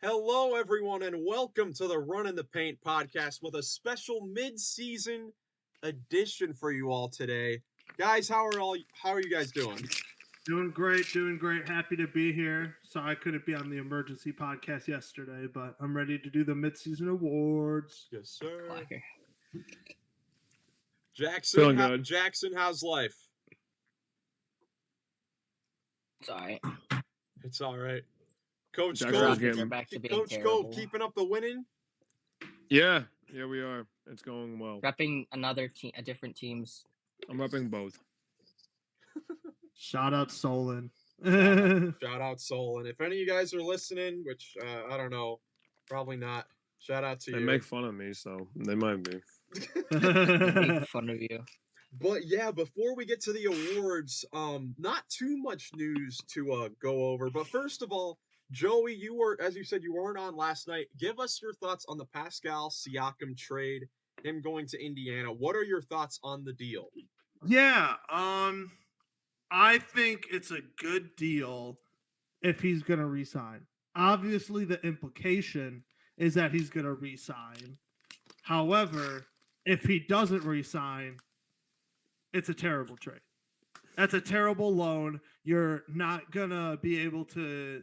Hello, everyone, and welcome to the Run in the Paint podcast with a special mid-season edition for you all today. Guys, how are you guys doing? Doing great, doing great. Happy to be here. Sorry I couldn't be on the emergency podcast yesterday, but I'm ready to do the midseason awards. Yes, sir. Blacker. Jackson, Feeling good. Jackson, how's life? It's all right. It's all right. Coach Jackson's Cole, getting- We're back to being Coach terrible. Cole, keeping up the winning. Yeah, we are. It's going well. Repping another team, a different team's. I'm repping both. Shout out Solon. Shout out Soul, and if any of you guys are listening, which I don't know, probably not. Shout out to They you. make fun of me, so they might be. Make fun of you. But yeah, before we get to the awards, not too much news to go over. But first of all, Joey, you were, as you said, you weren't on last night. Give us your thoughts on the Pascal Siakam trade, him going to Indiana. What are your thoughts on the deal? Yeah, I think it's a good deal if he's going to resign. Obviously, the implication is that he's going to resign. However, if he doesn't resign, it's a terrible trade. That's a terrible loan. You're not going to be able to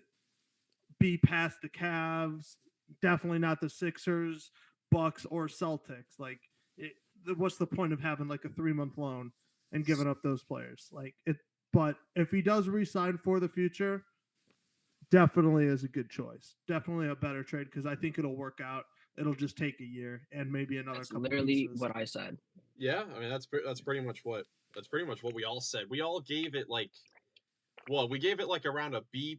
be past the Cavs, definitely not the Sixers, Bucks, or Celtics. What's the point of having like a 3-month loan and giving up those players? But if he does resign for the future, definitely is a good choice. Definitely a better trade because I think it'll work out. It'll just take a year and maybe another That's couple literally pieces. what I said. Yeah, I mean that's pretty much what we all said. We all gave it we gave it like around a B+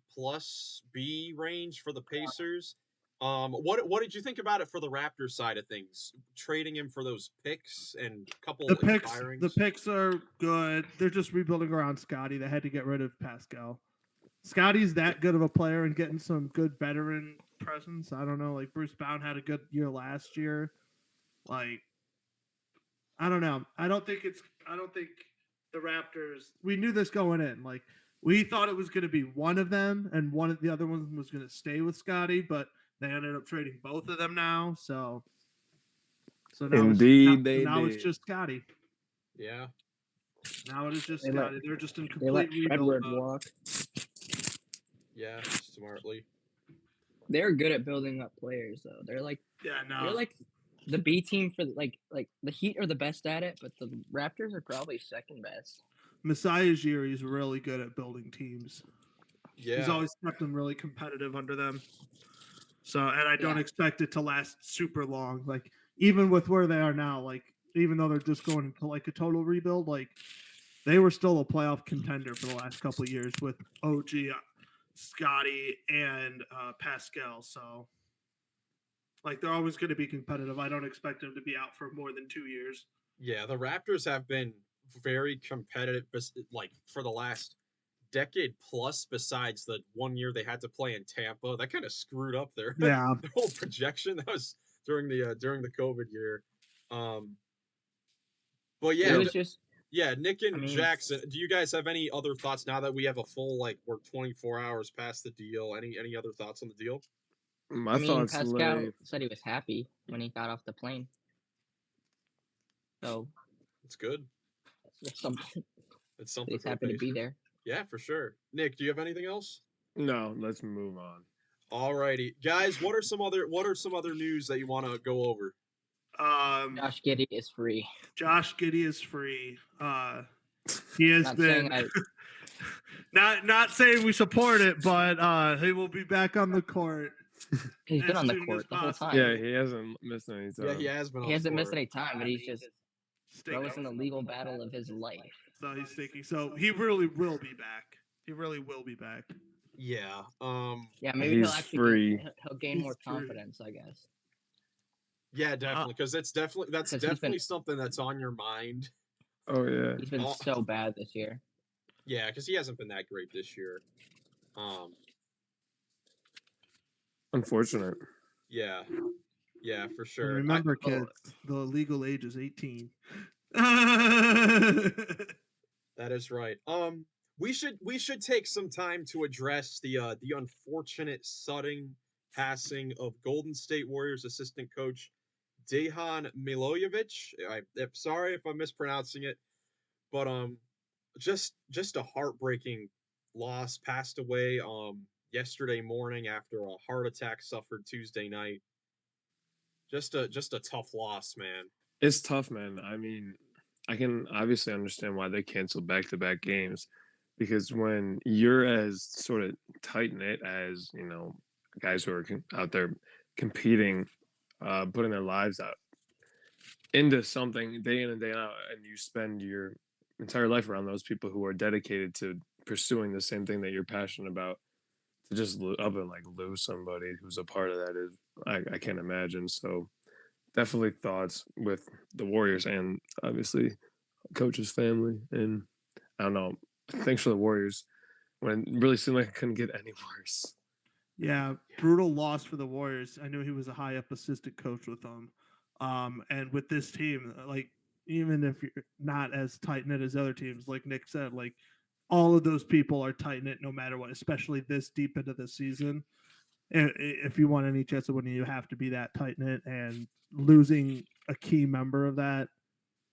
range for the Pacers. What did you think about it for the Raptors side of things? Trading him for those picks and a couple The expirings? picks are good. They're just rebuilding around Scotty. They had to get rid of Pascal. Scotty's that good of a player and getting some good veteran presence. I don't know. Like Bruce Bound had a good year last year. Like, I don't know. I don't think the Raptors. We knew this going in. Like, we thought it was going to be one of them, and one of the other ones was going to stay with Scotty, but they ended up trading both of them now. So now Indeed, it's just Scotty. Yeah. Now it is just They Scotty. They're just in They let complete rebuild Fredward mode. walk. Yeah, smartly. They're good at building up players, though. They're like the B team for like the Heat are the best at it, but the Raptors are probably second best. Masai Ujiri is really good at building teams. Yeah. He's always kept them really competitive under them. So, and I don't Yeah. expect it to last super long. Like, even with where they are now, like, even though they're just going into like a total rebuild, like, they were still a playoff contender for the last couple of years with OG, Scotty, and Pascal. So, like, they're always going to be competitive. I don't expect them to be out for more than 2 years. Yeah, the Raptors have been very competitive, like for the last decade plus. Besides the 1 year they had to play in Tampa, that kind of screwed up their Yeah. their whole projection. That was during the COVID year. But yeah, It was just Nick and I mean- Jackson. Do you guys have any other thoughts now that we have a full we're 24 hours past the deal? Any other thoughts on the deal? My I mean, thoughts Pascal lay. said he was happy when he got off the plane. So It's good. that's something. It's something. He's for the happy to be Pacers. there. Yeah, for sure. Nick, do you have anything else? No, let's move on. Alrighty, guys. What are some other news that you want to go over? Josh Giddey is free. Josh Giddey is free. He has Not been saying not saying we support it, but he will be back on the court. he's been as on the soon as court the whole possible. time. Yeah, he hasn't missed any time. Yeah, he has been. He on hasn't the missed court. any time, but he's just Stinking. in the legal battle of his life. So he's stinking. So he really will be back. He really will be back. Yeah. Yeah, maybe He's he'll actually free. he'll gain He's more free. confidence, I guess. Yeah, definitely, because that's 'Cause he's definitely been- something that's on your mind. Oh yeah. He's been Oh. so bad this year. Yeah, because he hasn't been that great this year. Unfortunate. Yeah, for And sure. remember, kids, the legal age is 18. That is right. We should take some time to address the unfortunate passing of Golden State Warriors assistant coach Dejan Milojevic. I'm sorry if I'm mispronouncing it, but just a heartbreaking loss. Passed away yesterday morning after a heart attack suffered Tuesday night. Just a tough loss, man. It's tough, man. I mean, I can obviously understand why they canceled back-to-back games because when you're as sort of tight knit as guys who are out there competing, putting their lives out into something day in and day out, and you spend your entire life around those people who are dedicated to pursuing the same thing that you're passionate about, to just up and like lose somebody who's a part of that is I can't imagine. So definitely thoughts with the Warriors and obviously coach's family. And I don't know, thanks for the Warriors when it really seemed like it couldn't get any worse. Yeah, brutal loss for the Warriors. I knew he was a high up assistant coach with them. And with this team, like even if you're not as tight knit as other teams, like Nick said, like all of those people are tight knit no matter what, especially this deep into the season. If you want any chance of winning, you have to be that tight knit, and losing a key member of that,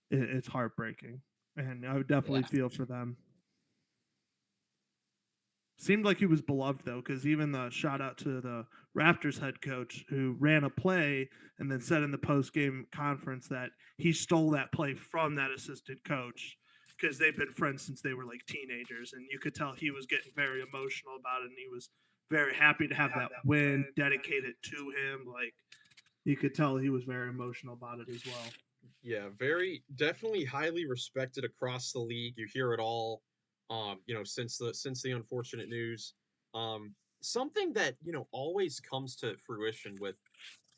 it's heartbreaking. And I would definitely feel for them. Seemed like he was beloved though, because even the shout out to the Raptors head coach who ran a play and then said in the post game conference that he stole that play from that assistant coach because they've been friends since they were like teenagers, and you could tell he was getting very emotional about it, and he was very happy to have that win dedicated to him. Like you could tell he was very emotional about it as well. Yeah, definitely highly respected across the league. You hear it all. Since the unfortunate news, something that always comes to fruition with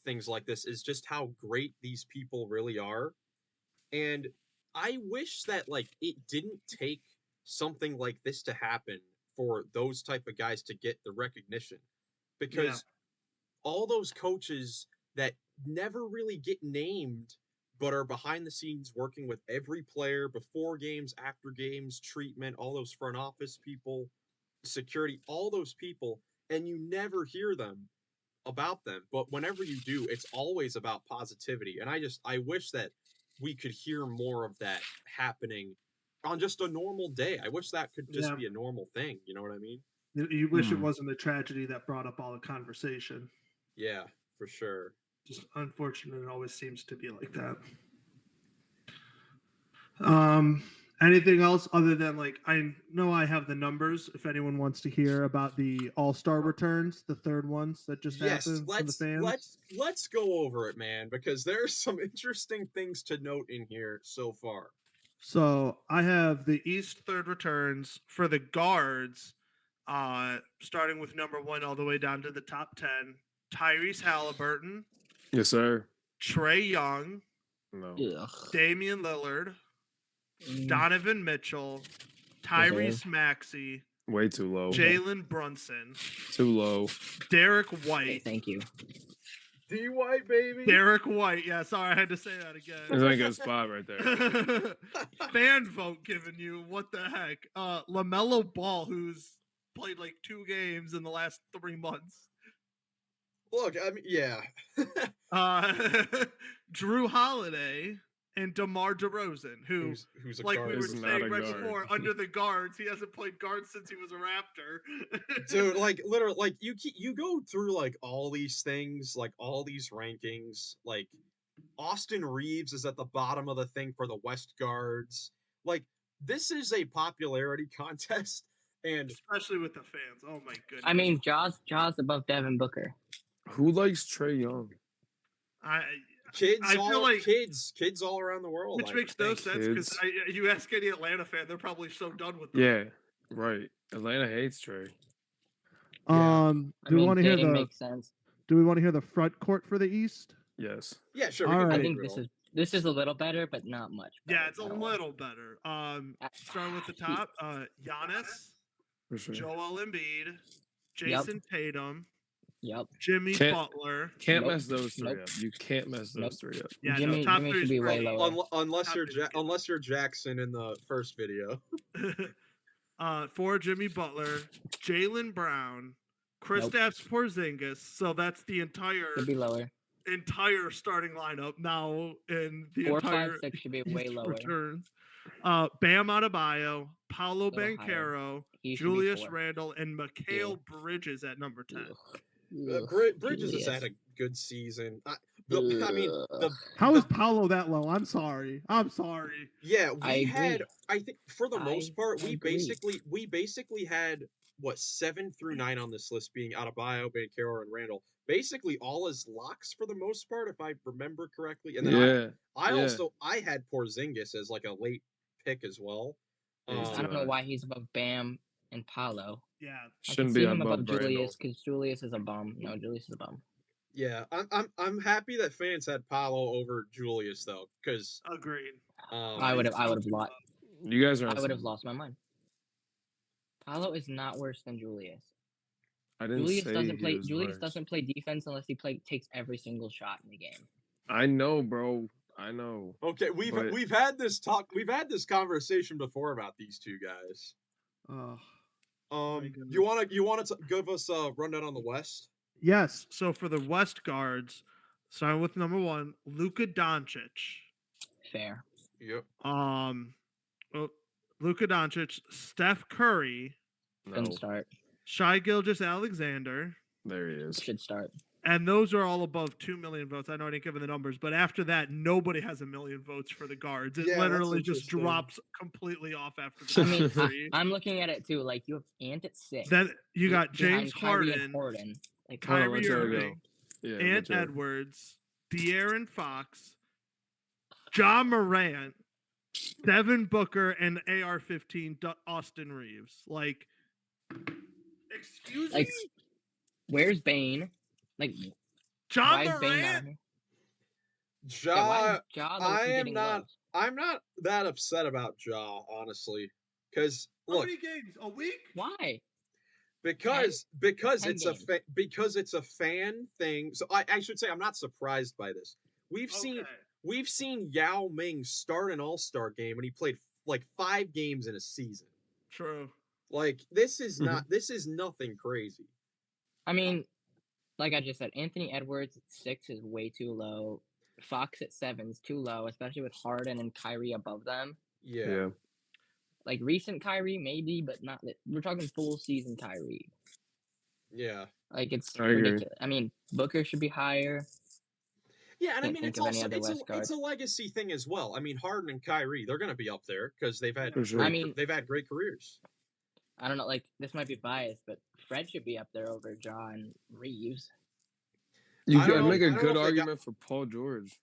things like this is just how great these people really are, and I wish that like it didn't take something like this to happen for those type of guys to get the recognition, because all those coaches that never really get named but are behind the scenes working with every player before games, after games, treatment, all those front office people, security, all those people, and you never hear about them. But whenever you do, it's always about positivity. And I wish that we could hear more of that happening on just a normal day. I wish that could just be a normal thing. You know what I mean? You wish it wasn't a tragedy that brought up all the conversation. Yeah, for sure. Just unfortunate. It always seems to be like that. Anything else other than like I know I have the numbers. If anyone wants to hear about the All-Star returns, the third ones that just happened from the fans. Let's go over it, man, because there's some interesting things to note in here so far. So I have the East third returns for the guards, starting with number 1 all the way down to the top 10. Tyrese Halliburton. Yes, sir. Trae Young. No. Damian Lillard. Donovan Mitchell. Tyrese Maxey. Way too low. Jalen Brunson. Too low. Derek White. Okay, thank you. D White, baby. Derek White. Yeah, sorry, I had to say that again. That's a good spot right there. Fan vote giving you what the heck? LaMelo Ball, who's played like 2 games in the last 3 months. Look, I mean, yeah. Drew Holiday and DeMar DeRozan, who's a like guard. We were saying right before, under the guards. He hasn't played guard since he was a Raptor. Dude, like literally, like you go through like all these things, like all these rankings. Like Austin Reeves is at the bottom of the thing for the West guards. Like this is a popularity contest, and especially with the fans. Oh my goodness. I mean, Jaws above Devin Booker. Who likes Trae Young? Kids all around the world. Which makes no sense because you ask any Atlanta fan, they're probably so done with them. Yeah, right. Atlanta hates Trae. Do we want to hear makes sense. Do we want to hear the front court for the East? Yes. Yeah, sure. All right. I think this is a little better, but not much better. Yeah, it's a little better. Starting with the top, Giannis, For sure. Joel Embiid, Jason Tatum. Yep. Jimmy Butler. Can't mess those 3 up. You can't mess those 3 up. Yeah, Jimmy should be way lower. Unless you're Jackson in the first video. For Jimmy Butler, Jaylen Brown, Kristaps Porzingis. So that's the Should be lower. entire starting lineup now in the 4, entire 5, 6 should be way East lower. returns. Bam Adebayo, Paolo Little higher. Banchero, He should be Julius 4. Randle, and Mikal Bridges at number 10. Bridges has had a good season. I mean, How is Paolo that low? I'm sorry. Yeah, I agree. I think for the most part, we agree. basically had what 7 through 9 on this list being Adebayo, Banchero, and Randall. Basically all as locks for the most part, if I remember correctly. And then I had Porzingis as like a late pick as well. I don't know why he's above Bam and Paolo. Yeah, shouldn't be him above Randall. Julius because Julius is a bum. No, Julius is a bum. Yeah, I'm happy that fans had Paolo over Julius though, because agreed. I would have lost. You guys are. I would have lost my mind. Paolo is not worse than Julius. I didn't Julius say doesn't play. he was Julius worse. doesn't play defense unless he takes every single shot in the game. I know, bro. I know. Okay, we've had this conversation before about these two guys. You want to give us a rundown on the West? Yes. So for the West guards, starting with number 1, Luka Doncic. Fair. Yep. Luka Doncic, Steph Curry. Shouldn't start. Shai Gilgeous-Alexander. There he is. Should start. And those are all above 2 million votes. I know I didn't give them the numbers, but after that, nobody has 1 million votes for the guards. It literally just drops completely off after that. I mean, I'm looking at it too. Like you have Ant at 6. Then you got James Harden, like Kyrie Irving, Yeah, Ant Edwards, De'Aaron Fox, John Morant, Devin Booker, and AR-15 Austin Reeves. Like, excuse me? Where's Bane? Like, John Morant? I'm not that upset about Ja, honestly. Because look, how many games a week? Why? Because it's a fan thing. So I should say I'm not surprised by this. We've seen Yao Ming start an All-Star game and he played like 5 games in a season. True. Like this is nothing crazy. I mean, like I just said, Anthony Edwards at 6 is way too low. Fox at 7 is too low, especially with Harden and Kyrie above them. Yeah. Like recent Kyrie, maybe, but not. We're talking full season Kyrie. Yeah. Like it's ridiculous. I mean, Booker should be higher. Yeah, and I mean it's also it's a legacy thing as well. I mean, Harden and Kyrie, they're going to be up there because they've had they've had great careers. I don't know, like this might be biased, but Fred should be up there over John Reeves. You can make a good argument for Paul George.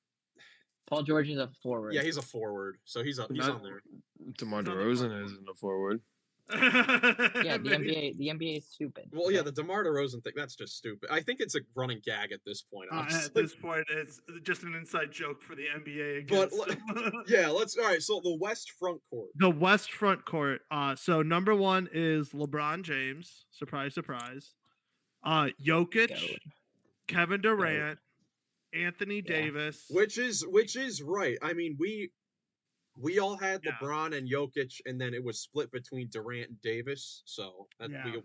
Paul George is a forward. Yeah, he's a forward, so he's on there. DeMar DeRozan isn't a forward. Yeah, the NBA is stupid. Well, yeah, the DeMar DeRozan thing, that's just stupid. I think it's a running gag at this point, honestly. At this point, it's just an inside joke for the NBA. But, yeah, all right, so the West front court. The West front court. So number 1 is LeBron James. Surprise, surprise. Jokic, Kevin Durant, Anthony Davis. Which is right. I mean, we all had LeBron and Jokic, and then it was split between Durant and Davis. So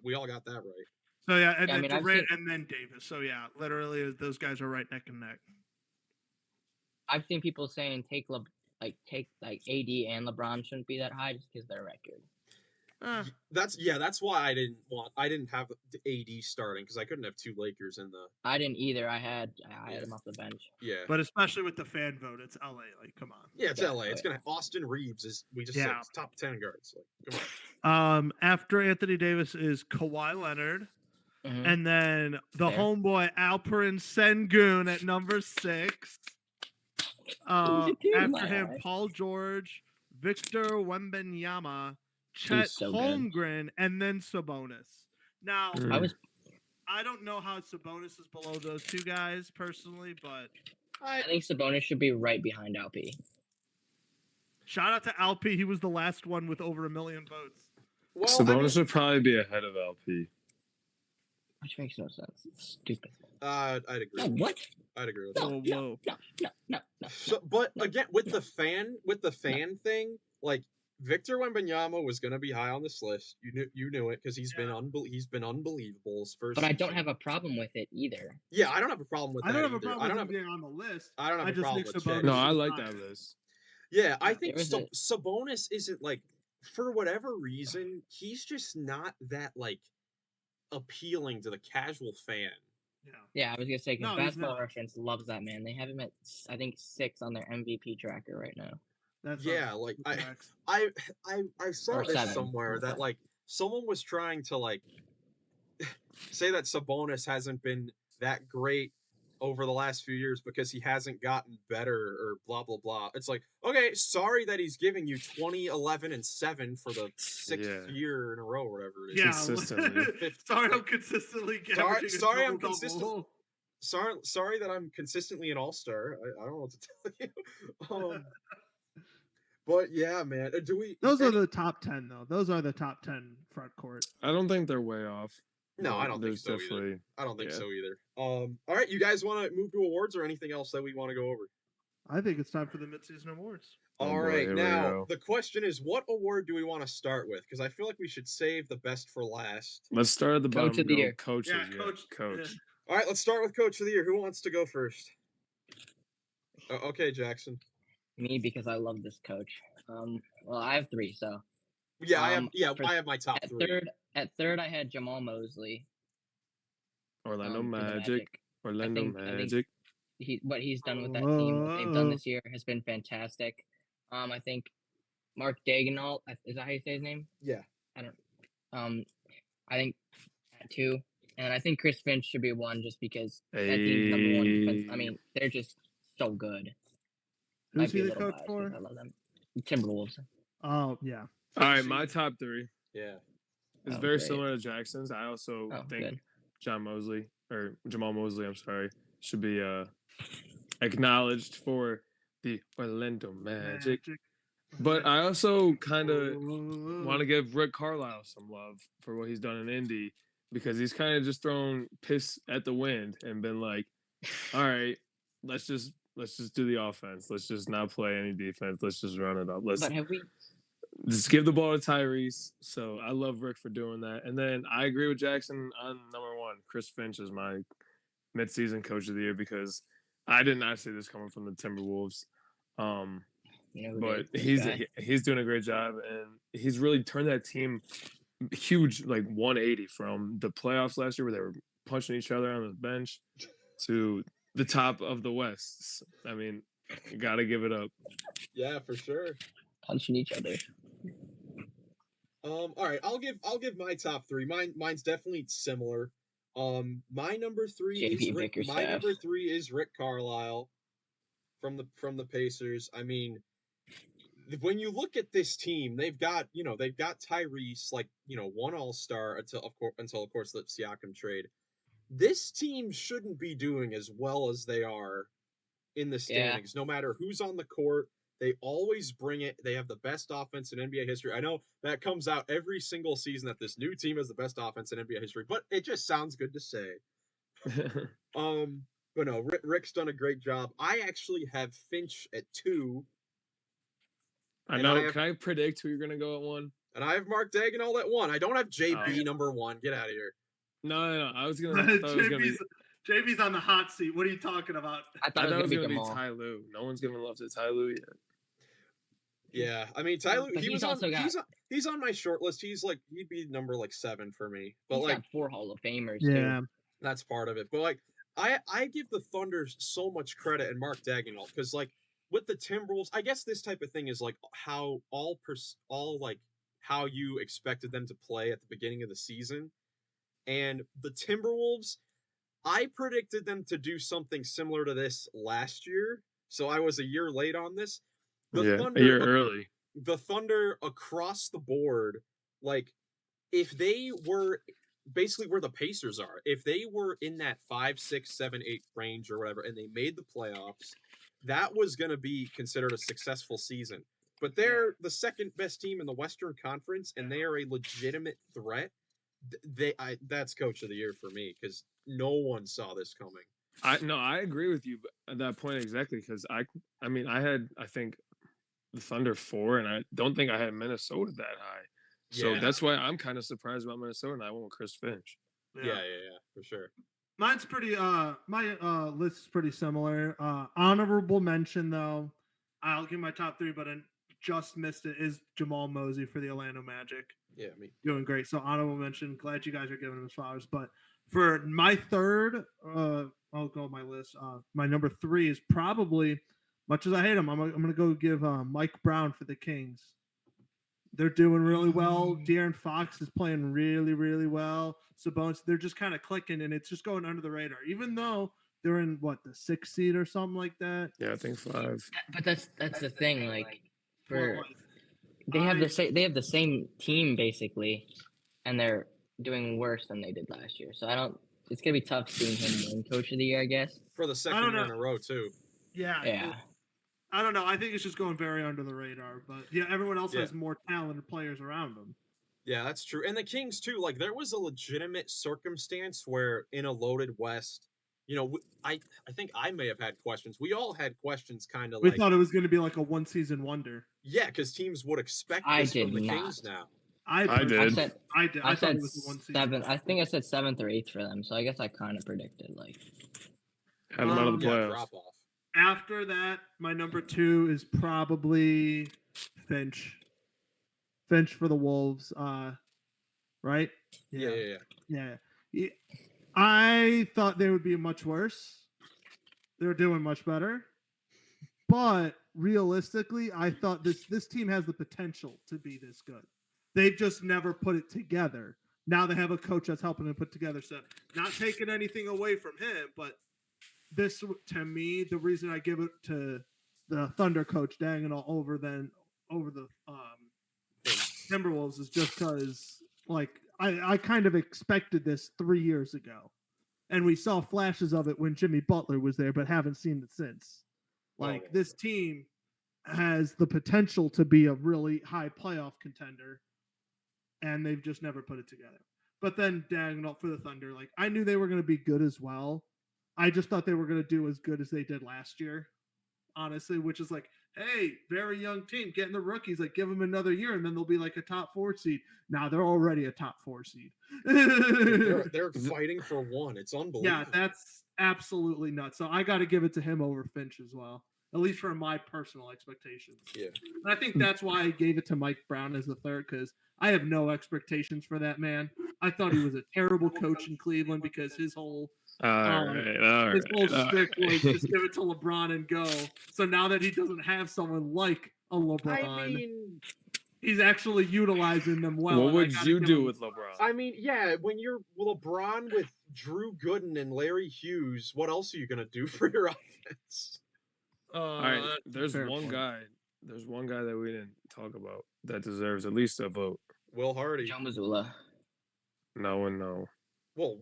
we all got that right. So and then Durant and then Davis. So yeah, literally those guys are right neck and neck. I've seen people saying take AD and LeBron shouldn't be that high just because their record. That's why I didn't have the AD starting because I couldn't have 2 Lakers in the. I didn't either. I had him off the bench. Yeah, but especially with the fan vote, it's LA. Like, come on. Yeah, it's LA. It's gonna Austin Reeves is said top 10 guards. Like, come on. After Anthony Davis is Kawhi Leonard, and then the homeboy Alperen Sengun at number 6. After him, Paul George, Victor Wembanyama, Chet Holmgren, and then Sabonis. Now, I don't know how Sabonis is below those 2 guys personally, but I think Sabonis should be right behind LP. Shout out to LP. He was the last one with over 1 million votes. Well, Sabonis would probably be ahead of LP. Which makes no sense. It's stupid. I'd agree. No, what? I'd agree with that. No. So, but again, with the fan thing, like Victor Wembanyama was going to be high on this list. You knew it because he's been unbelievable his first But I don't season. have a problem with it either. Yeah, I don't have a problem with that. I don't have a either. problem with him being on the list. I don't have a just problem think with Sabonis Chet. No, I is like higher. that list. Yeah, I Yeah, think Sabonis isn't like, for whatever reason, he's just not that like appealing to the casual fan. Yeah, I was gonna say because No, he's Basketball not. Reference loves that man. They have him at I think 6 on their MVP tracker right now. That's Yeah, like correct. I saw Or this 7. somewhere that like someone was trying to like say that Sabonis hasn't been that great over the last few years because he hasn't gotten better or blah blah blah. It's like, okay, sorry that he's giving you 20, 11, and 7 for the 6th year in a row, or whatever it is. Yeah, consistently. sorry, I'm consistently getting sorry, I'm consistent. Sorry that I'm consistently an all-star. I don't know what to tell you. But yeah, man. Those are the top 10, though. Those are the top 10 front court. I don't think they're way off. No, I don't think so either. I don't think so either. All right, you guys want to move to awards or anything else that we want to go over? I think it's time for the Midseason Awards. All right, now the question is, what award do we want to start with? Because I feel like we should save the best for last. Let's start at the bottom. Coach of the year. Coaches, Coach. Yeah. All right, let's start with Coach of the Year. Who wants to go first? Okay, Jackson. Me, because I love this coach. Well, I have 3, so. Yeah, I have my top 3. At third, I had Jamal Mosley. Orlando Magic. Orlando Magic. What he's done with that team, what they've done this year, has been fantastic. I think Mark Daigneault, is that how you say his name? Yeah. I think at 2, and I think Chris Finch should be 1 just because that team's number 1 defense. I mean, they're just so good. Who's he the coach for? I love them. Timberwolves. Oh yeah. All right, my top 3. Yeah. It's very similar to Jackson's. I also think good. Jamal Mosley, I'm sorry, should be acknowledged for the Orlando Magic. But I also kind of want to give Rick Carlisle some love for what he's done in Indy, because he's kind of just thrown piss at the wind and been like, all right, let's just do the offense. Let's just not play any defense. Let's just run it up. Just give the ball to Tyrese. So I love Rick for doing that. And then I agree with Jackson on number 1. Chris Finch is my midseason coach of the year, because I did not see this coming from the Timberwolves. But he's doing a great job, and he's really turned that team huge, like 180 from the playoffs last year where they were punching each other on the bench to the top of the West. I mean, you got to give it up. Yeah, for sure. Punching each other. All right, I'll give my top 3. Mine's definitely similar. My number 3 is Rick Carlisle from the Pacers. I mean, when you look at this team, they've got Tyrese, like, one all-star until of course the Siakam trade. This team shouldn't be doing as well as they are in the standings. No matter who's on the court, they always bring it. They have the best offense in NBA history. I know that comes out every single season that this new team has the best offense in NBA history, but it just sounds good to say. But no, Rick's done a great job. I actually have Finch at 2. I know. Can I predict who you're going to go at 1? And I have Mark Daigneault at 1. I don't have JB number 1. Get out of here. No. I was going to. JB's on the hot seat. What are you talking about? I thought it was going to be Ty Lue. No one's giving love to Ty Lue yet. Yeah, I mean, Ty Lue, he's on my short list. He'd be number 7 for me. But he's got 4 Hall of Famers. Yeah, too. That's part of it. But I give the Thunder so much credit and Mark Daigneault, because with the Timberwolves, I guess this type of thing is how how you expected them to play at the beginning of the season. And the Timberwolves, I predicted them to do something similar to this last year, so I was a year late on this. Thunder, a year early. The Thunder across the board, if they were basically where the Pacers are, if they were in that 5, 6, 7, 8 range or whatever, and they made the playoffs, that was going to be considered a successful season. But they're the second best team in the Western Conference, and they are a legitimate threat. That's coach of the year for me, because no one saw this coming. I agree with you at that point exactly, because I think the Thunder 4, and I don't think I had Minnesota that high. So Yeah. that's why I'm kind of surprised about Minnesota, and I went with Chris Finch. Yeah, for sure. Mine's pretty. My list is pretty similar. Honorable mention though, I'll give my top 3, but I just missed it. Is Jamal Mosey for the Orlando Magic? Yeah, me doing great. So honorable mention. Glad you guys are giving him his flowers. But for my third, I'll go my list. My number 3 is probably, much as I hate him, I'm gonna go give Mike Brown for the Kings. They're doing really well. De'Aaron Fox is playing really, really well. Sabonis, they're just kind of clicking, and it's just going under the radar. Even though they're in what, the 6th seed or something like that. Yeah, I think 5. But that's the thing. Like, for Well, they have the same team basically, and they're doing worse than they did last year. So I don't. It's gonna be tough seeing him win Coach of the Year, I guess. for the second year in a row too. Yeah. I don't know. I think it's just going very under the radar. But yeah, everyone else has more talented players around them. Yeah, that's true. And the Kings too. Like there was a legitimate circumstance where in a loaded West, you know, I think I may have had questions. We all had questions, kind of. We thought it was going to be like a 1-season wonder. Yeah, because teams would expect I this did from the not. Kings now. I did. I said I thought it was 1 season. 7. I think I said 7th or 8th for them. So I guess I kind of predicted like had them out of the playoffs. Drop off. After that, my number 2 is probably Finch. Finch for the Wolves. Right? Yeah. I thought they would be much worse. They're doing much better. But realistically, I thought this team has the potential to be this good. They've just never put it together. Now they have a coach that's helping them put together. So not taking anything away from him, but this, to me, the reason I give it to the Thunder coach Dagnall over the Timberwolves is just because, like, I kind of expected this 3 years ago, and we saw flashes of it when Jimmy Butler was there, but haven't seen it since. Like, this team has the potential to be a really high playoff contender, and they've just never put it together. But then Dagnall for the Thunder, like, I knew they were going to be good as well. I just thought they were going to do as good as they did last year, honestly, which is like, hey, very young team, getting the rookies, like give them another year, and then they'll be like a top 4 seed. Now they're already a top 4 seed. they're fighting for 1. It's unbelievable. Yeah, that's absolutely nuts. So I got to give it to him over Finch as well, at least for my personal expectations. Yeah, and I think that's why I gave it to Mike Brown as the third, because I have no expectations for that man. I thought he was a terrible coach in Cleveland because his whole stick was just give it to LeBron and go. So now that he doesn't have someone like a LeBron, I mean, he's actually utilizing them well. What would you do with LeBron? I mean, yeah, when you're LeBron with Drew Gooden and Larry Hughes, what else are you gonna do for your offense? All right, there's one guy that we didn't talk about that deserves at least a vote. Will Hardy. Joe Mazzulla. No and no. Will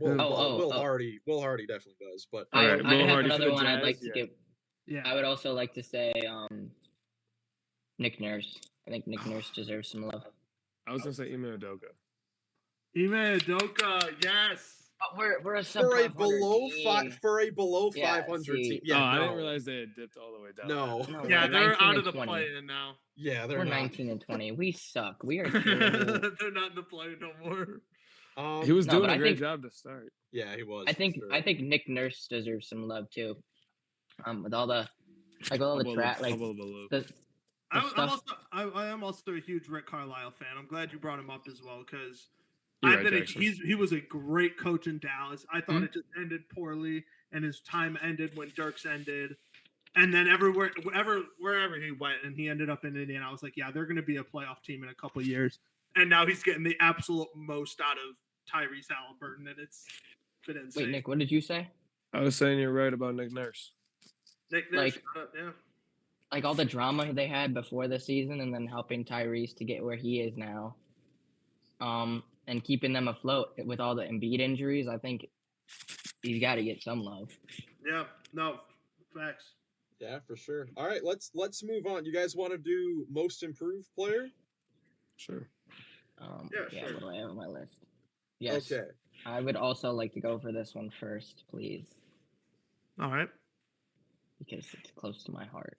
Hardy definitely does, but I Will have Hardy for another the one I'd Jazz? like to Yeah. give. Yeah, I would also like to say Nick Nurse. I think Nick Nurse deserves some love. I was gonna say Ime Udoka. Ime Udoka, yes. But we're a sub for a 500 below team. 500 see. team. Yeah, I no. didn't realize they had dipped all the way down. No. No, Yeah, we're they're 19 out of and the 20. play-in now. Yeah, they're We're not. 19 and 20. We suck. We are terrible. They're not in the play no more. He was doing but a I great think- job to start. Yeah, he was. I think for sure. I think Nick Nurse deserves some love too. With all the trap, like the I am also a huge Rick Carlisle fan. I'm glad you brought him up as well because You're right, Jackson. he was a great coach in Dallas. I thought it just ended poorly, and his time ended when Dirks ended. And then wherever he went, and he ended up in Indiana, I was like, yeah, they're going to be a playoff team in a couple of years. And now he's getting the absolute most out of Tyrese Halliburton, and it's been insane. Wait, Nick, what did you say? I was saying you're right about Nick Nurse. Nick Nurse, yeah. Like all the drama they had before the season, and then helping Tyrese to get where he is now, and keeping them afloat with all the Embiid injuries. I think he's got to get some love. Yeah, no, facts. Yeah, for sure. All right, let's move on. You guys want to do most improved player? Sure. Sure. What do I have on my list? Yes. Okay. I would also like to go for this one first, please, All right. because it's close to my heart.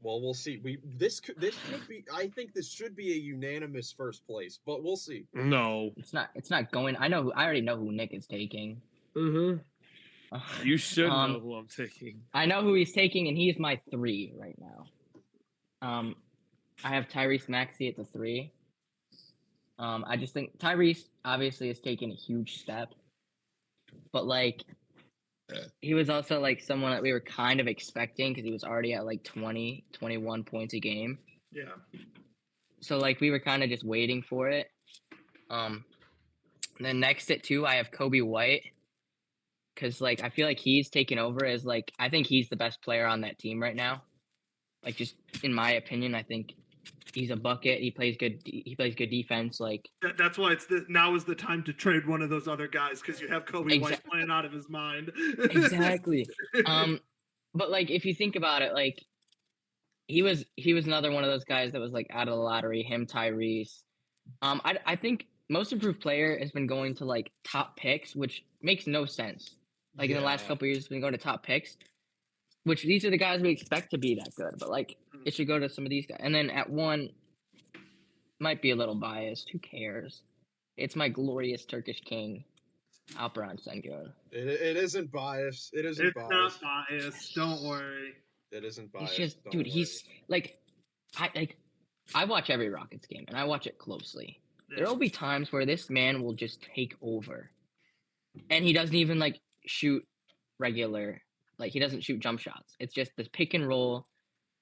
Well, we'll see. This should be. I think this should be a unanimous first place, but we'll see. No. It's not going. I already know who Nick is taking. Mm-hmm. You should know Um, who I'm taking. I know who he's taking, and he's my 3 right now. I have Tyrese Maxey at the 3. I just think Tyrese obviously has taken a huge step, but like he was also like someone that we were kind of expecting because he was already at like 20, 21 points a game. Yeah. So like we were kind of just waiting for it. Then next at 2, I have Kobe White. Cause like I feel like he's taken over as like I think he's the best player on that team right now. Like just in my opinion, I think he's a bucket. He plays good. He plays good defense. Like That's why now is the time to trade one of those other guys because you have Kobe White playing out of his mind. Exactly. But like if you think about it, like he was another one of those guys that was like out of the lottery. Him, Tyrese. I think most improved player has been going to like top picks, which makes no sense. Like in the last couple years, it's been going to top picks, which these are the guys we expect to be that good. But like it should go to some of these guys. And then at 1, might be a little biased. Who cares? It's my glorious Turkish king, Alperen Sengun. It isn't biased. It isn't It's biased. not biased. Don't worry. It isn't biased. He's just, Don't dude. worry. He's like, I watch every Rockets game and I watch it closely. Yeah. There will be times where this man will just take over, and he doesn't even like shoot regular. Like he doesn't shoot jump shots. It's just this pick and roll,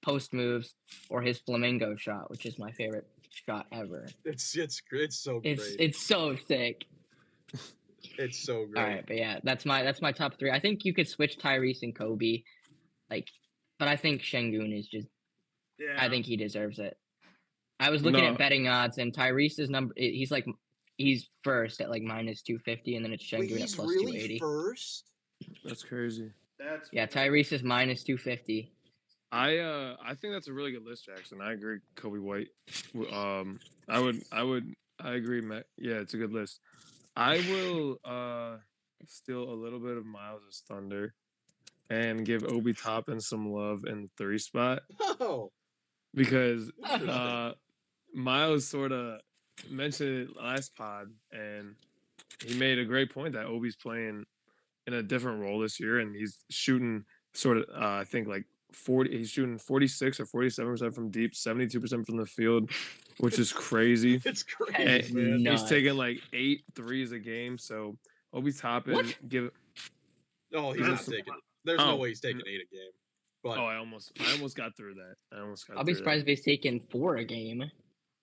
post moves, or his flamingo shot, which is my favorite shot ever. It's so great. It's so sick. It's so great. All right, but yeah, that's my top 3. I think you could switch Tyrese and Kobe, like, but I think Şengün is just. Yeah. I think he deserves it. I was looking at betting odds, and Tyrese's number. He's first at like -250, and then it's Şengün at plus really 280. First? That's crazy. Yeah, Tyrese is -250. I think that's a really good list, Jackson. I agree, Kobe White. I agree, Matt. Yeah, it's a good list. I will steal a little bit of Miles' thunder and give Obi Toppin some love in the 3 spot. Oh. Because Miles sort of mentioned it last pod, and he made a great point that Obi's playing in a different role this year, and he's shooting sort of, I think like 40. He's shooting 46 or 47% from deep, 72% from the field, which is crazy. It's crazy, man. He's taking like 8 threes a game. So Obi Toppin No, he's not taking. There's no way he's taking 8 a game. But I almost got through that. I'll be surprised if he's taking 4 a game.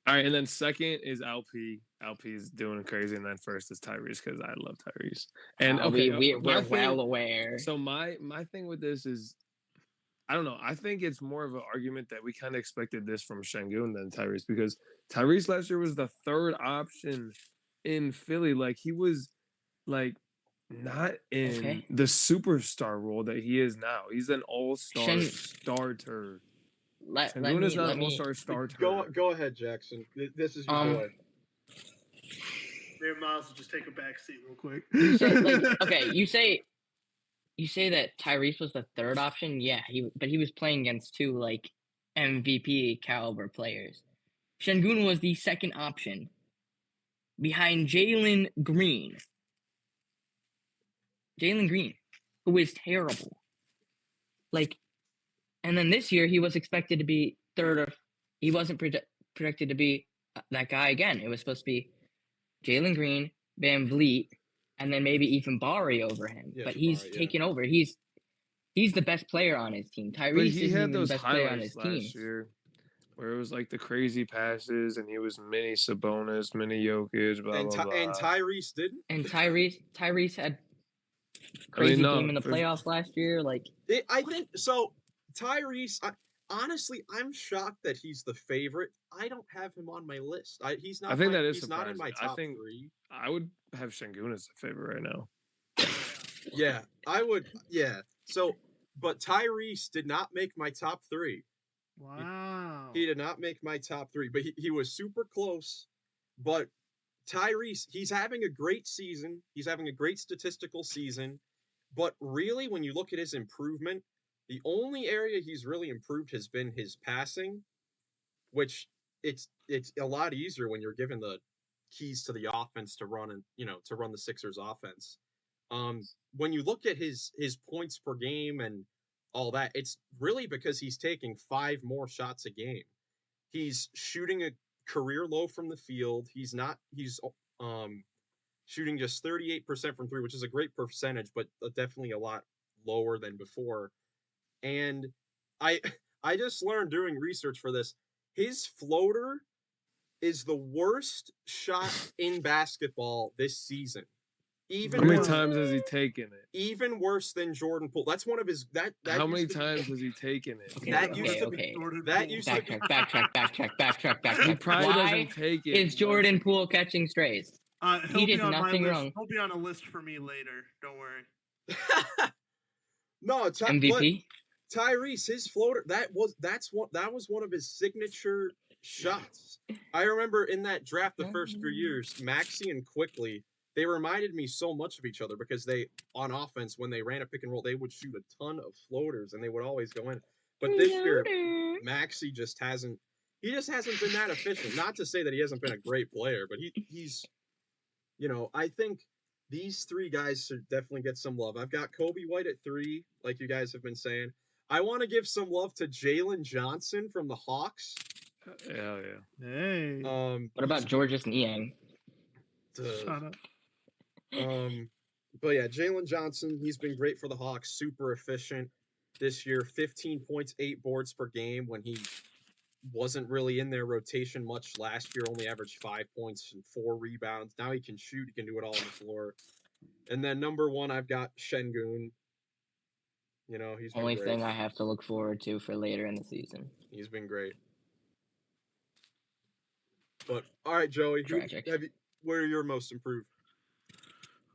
All right, and then second is LP. LP's doing crazy, and then first is Tyrese because I love Tyrese. And we're well aware. So my thing with this is, I don't know. I think it's more of an argument that we kind of expected this from Şengün than Tyrese, because Tyrese last year was the 3rd option in Philly. Like he was like not in the superstar role that he is now. He's an all-star starter. Şengün is not an all-star starter. Go ahead, Jackson. This is your boy. Maybe Miles will just take a back seat real quick. You say that Tyrese was the 3rd option. Yeah, but he was playing against 2 like MVP caliber players. Şengün was the 2nd option behind Jalen Green. Who is terrible. Like, and then this year he was expected to be 3rd, or he wasn't projected to be that guy again. It was supposed to be Jalen Green, Van Vliet, and then maybe even Bari over him. Yeah, but he's taken over. He's the best player on his team. Tyrese isn't the best player on his team. Year where it was like the crazy passes, and he was mini Sabonis, mini Jokic, blah blah blah. And Tyrese didn't. And Tyrese had crazy team in the playoffs last year. Like I think so. Tyrese, honestly, I'm shocked that he's the favorite. I don't have him on my list. He's not. I think that is he's surprising. Not in my top 3. I would have Şengün as a favorite right now. Yeah, I would. Yeah. So, but Tyrese did not make my top 3. Wow. He did not make my top 3, but he was super close. But Tyrese, he's having a great season. He's having a great statistical season. But really, when you look at his improvement, The only area he's really improved has been his passing, which it's a lot easier when you're given the keys to the offense to run and to run the Sixers offense. When you look at his points per game and all that, it's really because he's taking 5 more shots a game. He's shooting a career low from the field. He's shooting just 38% from 3, which is a great percentage, but definitely a lot lower than before. And I I just learned doing research for this. His floater is the worst shot in basketball this season. Even How many worse, times has he taken it? even worse than Jordan Poole. That's one of his that How used many to- times has he taken it? Okay, That used to be- okay. Jordan that Poole. used to be- Backtrack. He probably Why doesn't take it. is Jordan Poole catching strays? He'll He be did on my nothing list. wrong. He'll be on a list for me later. Don't worry. No, but MVP? Tyrese, his floater, that was one of his signature shots. I remember in that draft the first few years, Maxey and Quickly, they reminded me so much of each other because they, on offense, when they ran a pick and roll, they would shoot a ton of floaters and they would always go in. But this year, Maxey just hasn't been that efficient. Not to say that he hasn't been a great player, but he's I think these 3 guys should definitely get some love. I've got Kobe White at 3, like you guys have been saying. I want to give some love to Jalen Johnson from the Hawks. Hell yeah. Hey. What about Georges Niang? Shut up. But yeah, Jalen Johnson, he's been great for the Hawks. Super efficient this year. 15 points, 8 boards per game when he wasn't really in their rotation much last year. Only averaged 5 points and 4 rebounds. Now he can shoot. He can do it all on the floor. And then number 1, I've got Şengün. He's been Only great. thing I have to look forward to for later in the season. He's been great. But all right, Joey, Tragic. where are your most improved?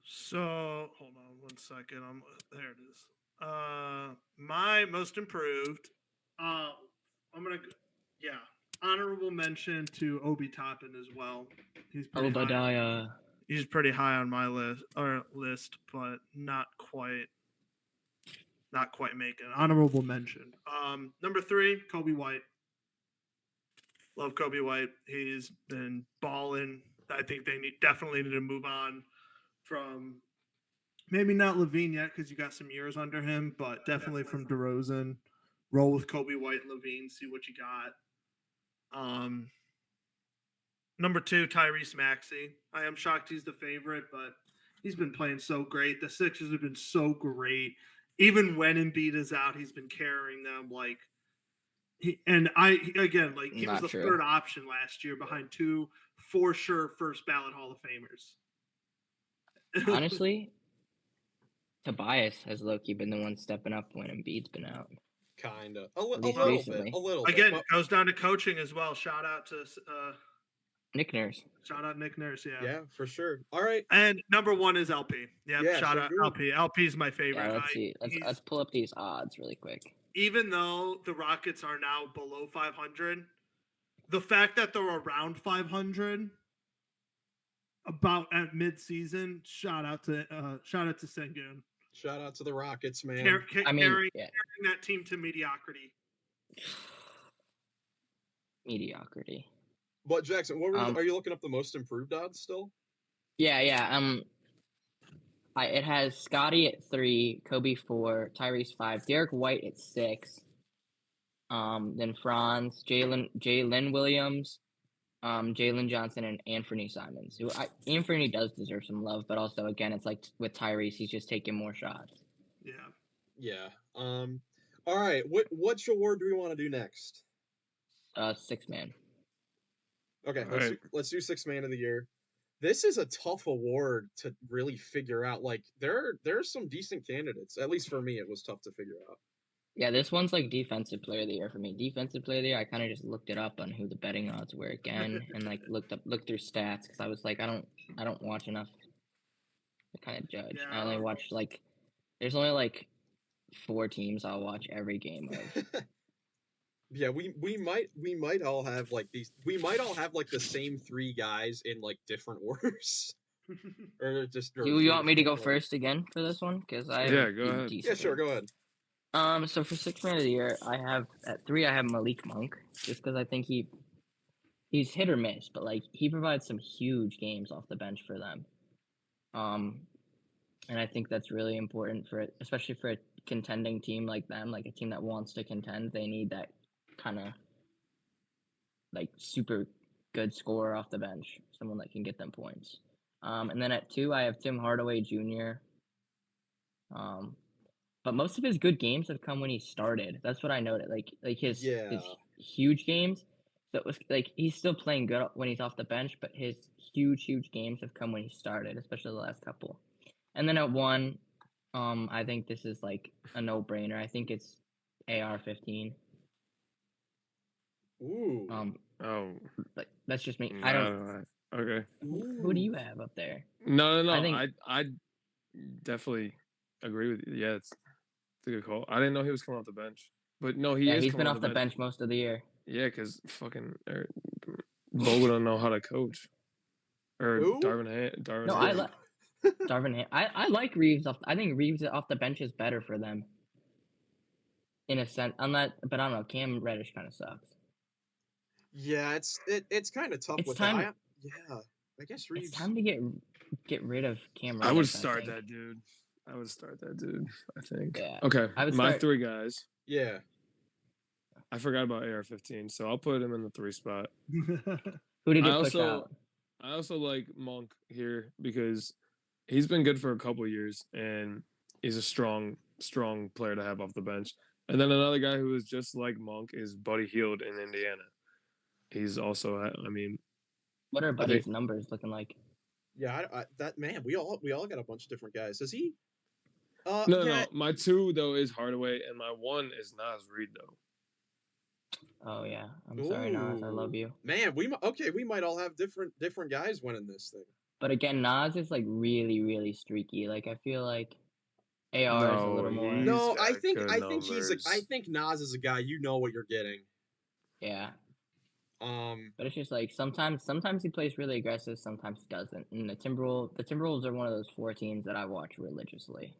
So hold on 1 second. There it is. My most improved. I'm gonna honorable mention to Obi Toppin as well. He's pretty high. Obadiah. He's pretty high on my list, but not quite making honorable mention. Number 3, Kobe White. Love Kobe White. He's been balling. I think they definitely need to move on from maybe not Levine yet because you got some years under him, but definitely from DeRozan. Roll with Kobe White and Levine. See what you got. Number 2, Tyrese Maxey. I am shocked he's the favorite, but he's been playing so great. The Sixers have been so great. Even when Embiid is out, he's been carrying them. He was the 3rd option last year behind 2 for sure first ballot Hall of Famers. Honestly, Tobias has low-key been the one stepping up when Embiid's been out. Kinda. At A least little recently. bit. A little Again, bit. it goes down to coaching as well. Shout out to Nick Nurse. shout out Nick Nurse. Yeah, for sure. All right. And number 1 is LP. Yep, Yeah, shout out Şengün. LP. LP is my favorite. Yeah, let's see. Let's pull up these odds really quick. Even though the Rockets are now below 500, the fact that they're around 500 about at midseason, shout out to Şengün. Shout out to the Rockets, man. Carrying that team to mediocrity. Mediocrity. But Jackson, are you looking up the most improved odds still? Yeah. It has Scotty at 3, Kobe 4, Tyrese 5, Derek White at 6. Then Franz, Jalen Williams, Jalen Johnson, and Anthony Simons. Anthony does deserve some love, but also again, it's like with Tyrese, he's just taking more shots. Yeah. Yeah. All right. Which award do we want to do next? 6 man. Okay. All Let's do 6 man of the year. This is a tough award to really figure out. Like there's some decent candidates. At least for me, it was tough to figure out. Yeah, this one's like defensive player of the year for me. Defensive player of the year, I kind of just looked it up on who the betting odds were again, and like looked through stats because I was like, I don't watch enough to kind of judge. Yeah. I only watch there's only like 4 teams I'll watch every game of. Yeah, we might all have like these. We might all have like the same 3 guys in like different orders. Or just. Do you want me to go first again for this one? Because Yeah, go ahead. Yeah, sure. Go ahead. So for sixth man of the year, I have at 3. I have Malik Monk, just because I think he's hit or miss, but like he provides some huge games off the bench for them. And I think that's really important for it, especially for a contending team like them, like a team that wants to contend. They need that kind of like super good scorer off the bench, someone that can get them points. And then at 2, I have Tim Hardaway Jr. But most of his good games have come when he started. That's what I noted. Like his huge games. So it was like he's still playing good when he's off the bench, but his huge games have come when he started, especially the last couple. And then at 1, I think this is like a no-brainer. I think it's AR-15. Ooh. Oh, Like that's just me. I don't. Okay. Who do you have up there? No. I think- I definitely agree with you. Yeah, it's a good call. I didn't know he was coming off the bench, but no, Yeah, is he's coming been off the bench most of the year. Yeah, because fucking Vogel don't know how to coach. Or Who? Darvin. No, Ham. Darvin. I like Reeves off. I think Reeves off the bench is better for them. In a sense, but I don't know. Cam Reddish kind of sucks. Yeah, it's kind of tough It's with time- that. Yeah, I guess Reeves. It's time to get rid of Cam Reddish. I would start think. that dude. I think. Yeah. Okay. I would My start- 3 guys. Yeah. I forgot about AR-15, so I'll put him in the 3 spot. Who did you push out? I also like Monk here because he's been good for a couple years and he's a strong player to have off the bench. And then another guy who is just like Monk is Buddy Hield in Indiana. He's also, I mean, What are Buddy's numbers looking like? Yeah, that man, we all got a bunch of different guys. Is he? No. My 2 though is Hardaway, and my 1 is Nas Reed though. Oh yeah, I'm sorry, Nas. I love you. Man, we might all have different guys winning this thing. But again, Nas is like really streaky. Like I feel like AR is a little more. No, I got think good I numbers. think Nas is a guy you know what you're getting. Yeah. But it's just like sometimes he plays really aggressive, sometimes he doesn't. And the Timberwolves are one of those 4 teams that I watch religiously.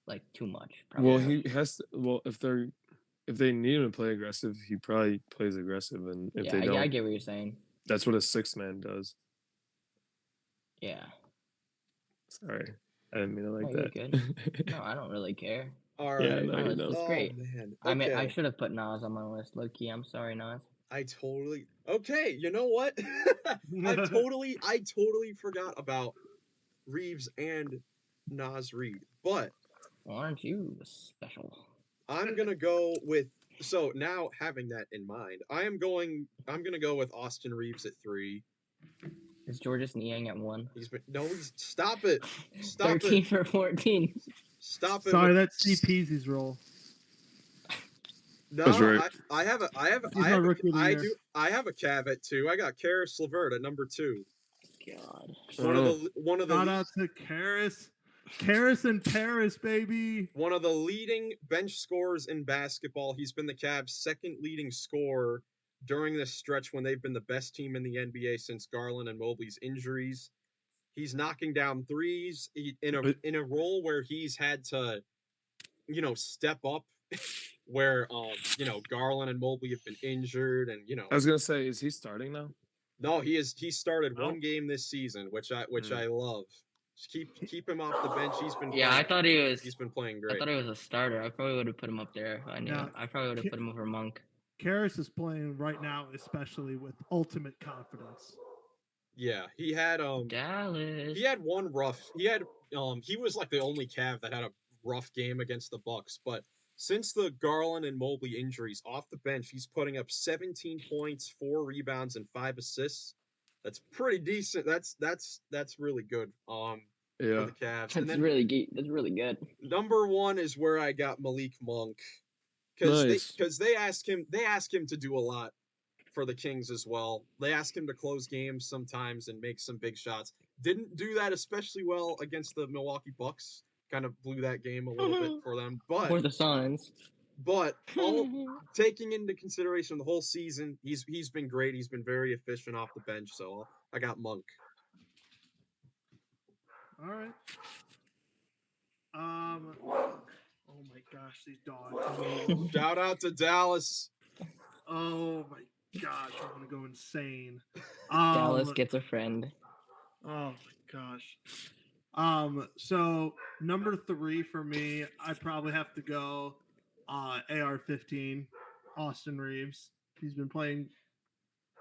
Like too much. Probably. Well, he has to. Well, if they need him to play aggressive, he probably plays aggressive, and if they don't, I get what you're saying. That's what a 6 man does. Yeah. Sorry, I didn't mean it like You're that. good. No, I don't really care. all right, Yeah, no, you don't. It's great. Man. I mean, Okay. I should have put Nas on my list. Low key, I'm sorry, Nas. Okay. You know what? I totally forgot about Reeves and Nas Reed, but Aren't you special? I'm gonna go with. So now having that in mind, I'm gonna go with Austin Reeves at 3. Is Georges Niang at 1? Stop it. Stop 13 it. for 14. Stop it. Sorry, that's CPZ's role. No, That's right. I have a caveat too. I got Karis LeVert at number 2. God. One of the Shout out to Karis. Karis in Paris, baby. One of the leading bench scorers in basketball. He's been the Cavs' second leading scorer during this stretch when they've been the best team in the NBA since Garland and Mobley's injuries. He's knocking down threes in a role where he's had to, step up where Garland and Mobley have been injured and I was gonna say, is he starting now? No, he started Oh. one game this season, which I love. Just keep him off the bench. He's been I thought he was. He's been playing great. I thought he was a starter. I probably would have put him up there. I knew. Yeah. I probably would have put him over Monk. Karis is playing right now, especially with ultimate confidence. Yeah, he had Dallas. He had one rough. He was like the only Cav that had a rough game against the Bucks, but since the Garland and Mobley injuries, off the bench, he's putting up 17 points, 4 rebounds, and 5 assists. That's pretty decent. That's really good. For the Cavs. That's really good. That's really good. Number 1 is where I got Malik Monk, because they ask him to do a lot for the Kings as well. They ask him to close games sometimes and make some big shots. Didn't do that especially well against the Milwaukee Bucks. Kind of blew that game a little bit for them, For the Suns. But taking into consideration the whole season, he's been great. He's been very efficient off the bench. So I got Monk. All right. Oh my God. gosh, these dogs. Shout out to Dallas. Oh my gosh, I'm gonna go insane. Dallas gets a friend. Oh my gosh. So number 3 for me, I probably have to go AR-15, Austin Reeves. He's been playing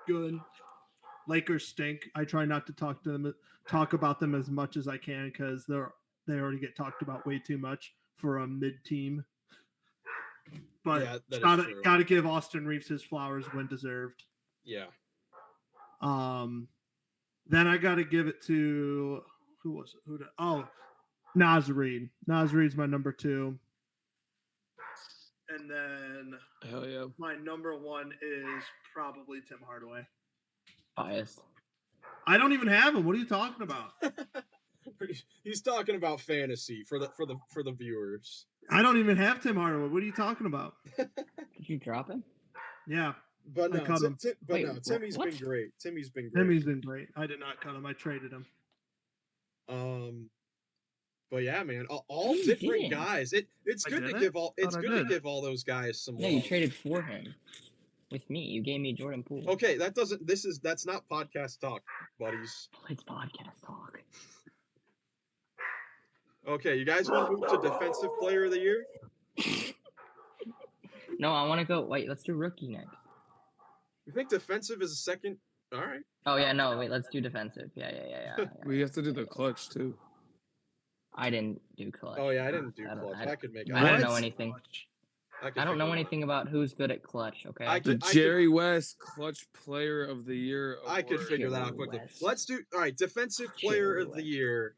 good. Lakers stink. I try not to talk about them as much as I can because they already get talked about way too much for a mid team. But Yeah, that is true. gotta give Austin Reeves his flowers when deserved. Yeah. Then I gotta give it to who was it? Naz Reid. Naz Reid's my number 2. And then Hell yeah. my number 1 is probably Tim Hardaway. Biased. I don't even have him. What are you talking about? He's talking about fantasy for the viewers. I don't even have Tim Hardaway. What are you talking about? Did you drop him? Yeah. But no, I cut him. Wait, Timmy's what? been great. Timmy's been great. Timmy's been great. I did not cut him. I traded him. But yeah, man, all you different didn't. guys. It's I good to didn't? give all. It's Thought I good to did. give all those guys some. No, love. you traded for him. With me, you gave me Jordan Poole. Okay, that's not podcast talk, buddies. It's podcast talk. Okay, you guys want to move to defensive player of the year? No, I want to go. Wait, let's do rookie next. You think defensive is a second? All right. Oh yeah, no, wait, let's do defensive. Yeah. We have to do the clutch too. I didn't do clutch. Oh yeah, I didn't do I don't- clutch. I I could make. I don't What? know anything. I don't know anything about who's good at clutch. Okay. The Jerry West Clutch Player of the Year. I could award. figure that out quickly. West. Let's do. All right, defensive player Jerry of the West. year.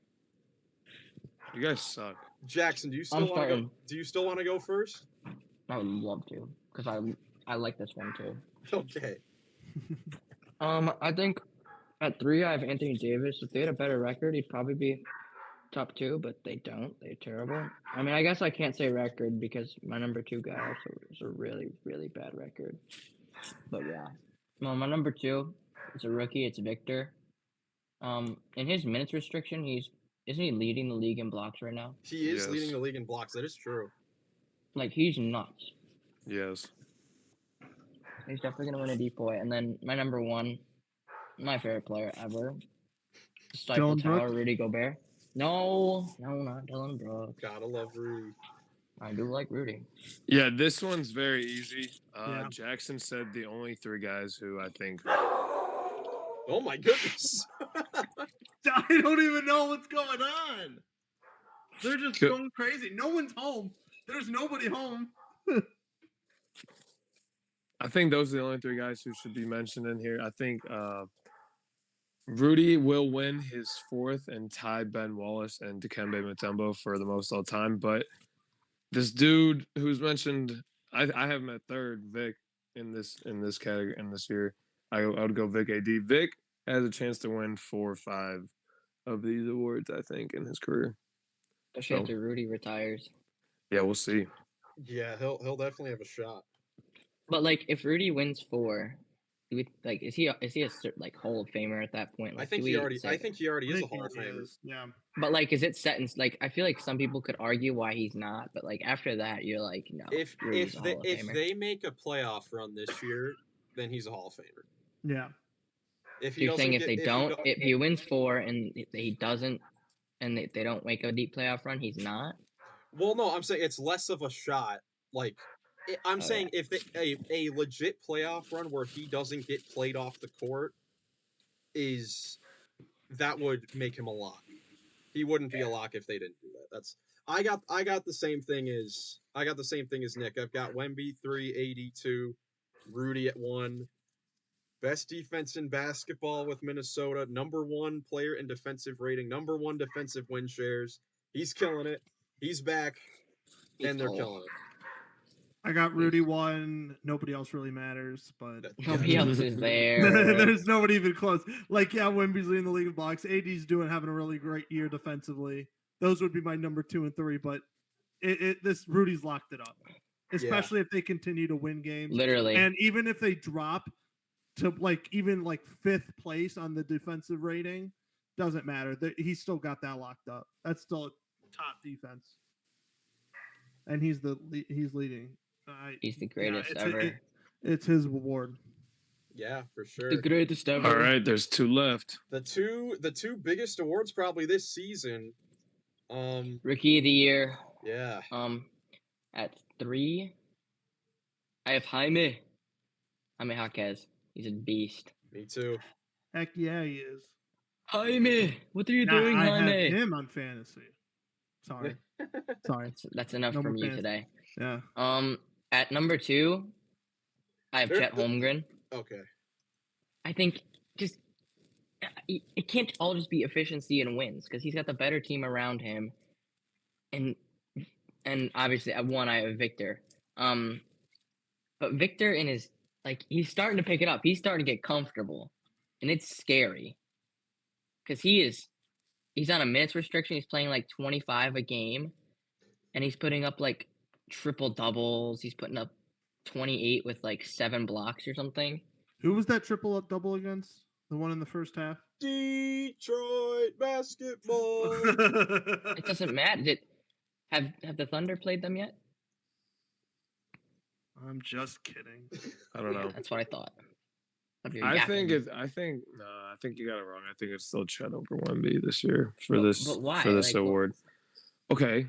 You guys suck. Jackson, do you I'm still want to go? starting. Do you still want to go first? I would love to, because I like this one too. Okay. I think at 3 I have Anthony Davis. If they had a better record, he'd probably be top 2, but they don't. They're terrible. I mean, I guess I can't say record because my number 2 guy also is a really, really bad record. But yeah. Well, my number 2 is a rookie. It's Victor. In his minutes restriction, isn't he leading the league in blocks right now? He is Yes. leading the league in blocks. That is true. Like, he's nuts. Yes. He's definitely gonna win a decoy. And then my number 1, my favorite player ever, Stifle Dylan Tower, Brooks? Rudy Gobert. No, not Dylan Brooks. Gotta love Rudy. I do like Rudy. Yeah, this one's very easy. Yeah. Jackson said the only 3 guys who I think. Oh my goodness. I don't even know what's going on. They're just Good. going crazy. No one's home. There's nobody home. I think those are the only 3 guys who should be mentioned in here. I think Rudy will win his 4th and tie Ben Wallace and Dikembe Mutombo for the most all time. But this dude who's mentioned, I have him at 3rd, Vic, in this category in this year. I would go Vic AD. Vic has a chance to win 4 or 5 of these awards, I think, in his career. Especially So- after Rudy retires. Yeah, we'll see. Yeah, he'll definitely have a shot. But like, if Rudy wins 4, do we, like, is he a like Hall of Famer at that point? Like, I think do he we already. say I that? think he already is a think Hall of he Famer. is. Yeah. But like, is it set in? Like, I feel like some people could argue why he's not. But like after that, you're like, no. If Rudy's a Hall of if Famer. they make a playoff run this year, then he's a Hall of Famer. Yeah. If he You're saying doesn't if they get- don't, if he wins 4 and he doesn't, and they don't make a deep playoff run, he's not. Well, no, I'm saying it's less of a shot. Like, I'm Oh, saying if a legit playoff run where he doesn't get played off the court that would make him a lock. He wouldn't be a lock if they didn't do that. I got the same thing as Nick. I've got Wemby 3, 82, Rudy at 1. Best defense in basketball with Minnesota. Number 1 player in defensive rating. Number 1 defensive win shares. He's killing it. He's back, and they're He's killing it. I got Rudy 1. Nobody else really matters, but Nobody else is there. there's nobody even close. Like, yeah, Wemby's leading the league in blocks. AD's having a really great year defensively. Those would be my number 2 and 3, but this Rudy's locked it up. Especially if they continue to win games. Literally. And even if they drop to even 5th place on the defensive rating, doesn't matter. He's still got that locked up. That's still a top defense. and he's leading. He's the greatest it's ever. it's his award. Yeah, for The sure. greatest ever. All right, there's 2 left. The two biggest awards probably this season. Rookie of the year. Yeah. At 3, I have Jaime Jaquez. He's a beast. Me too. Heck yeah, he is. Jaime, what are you Now, doing, I Jaime? have him on fantasy. Sorry. That's enough No for more me fantasy. today. Yeah. At number 2, I have Chet Holmgren. Okay. I think just it can't all just be efficiency and wins because he's got the better team around him, and obviously at 1 I have Victor. But Victor in his he's starting to pick it up. He's starting to get comfortable, and it's scary because he's on a minutes restriction. He's playing like 25 a game, and he's putting up like triple doubles. He's putting up 28 with like 7 blocks or something. Who was that triple double against? The one in the first half? Detroit basketball. It doesn't matter. Have the Thunder played them yet? I'm just kidding. I don't know. That's what I thought. I think you got it wrong. I think it's still Chet over Wemby this year for but why? for this award. Okay.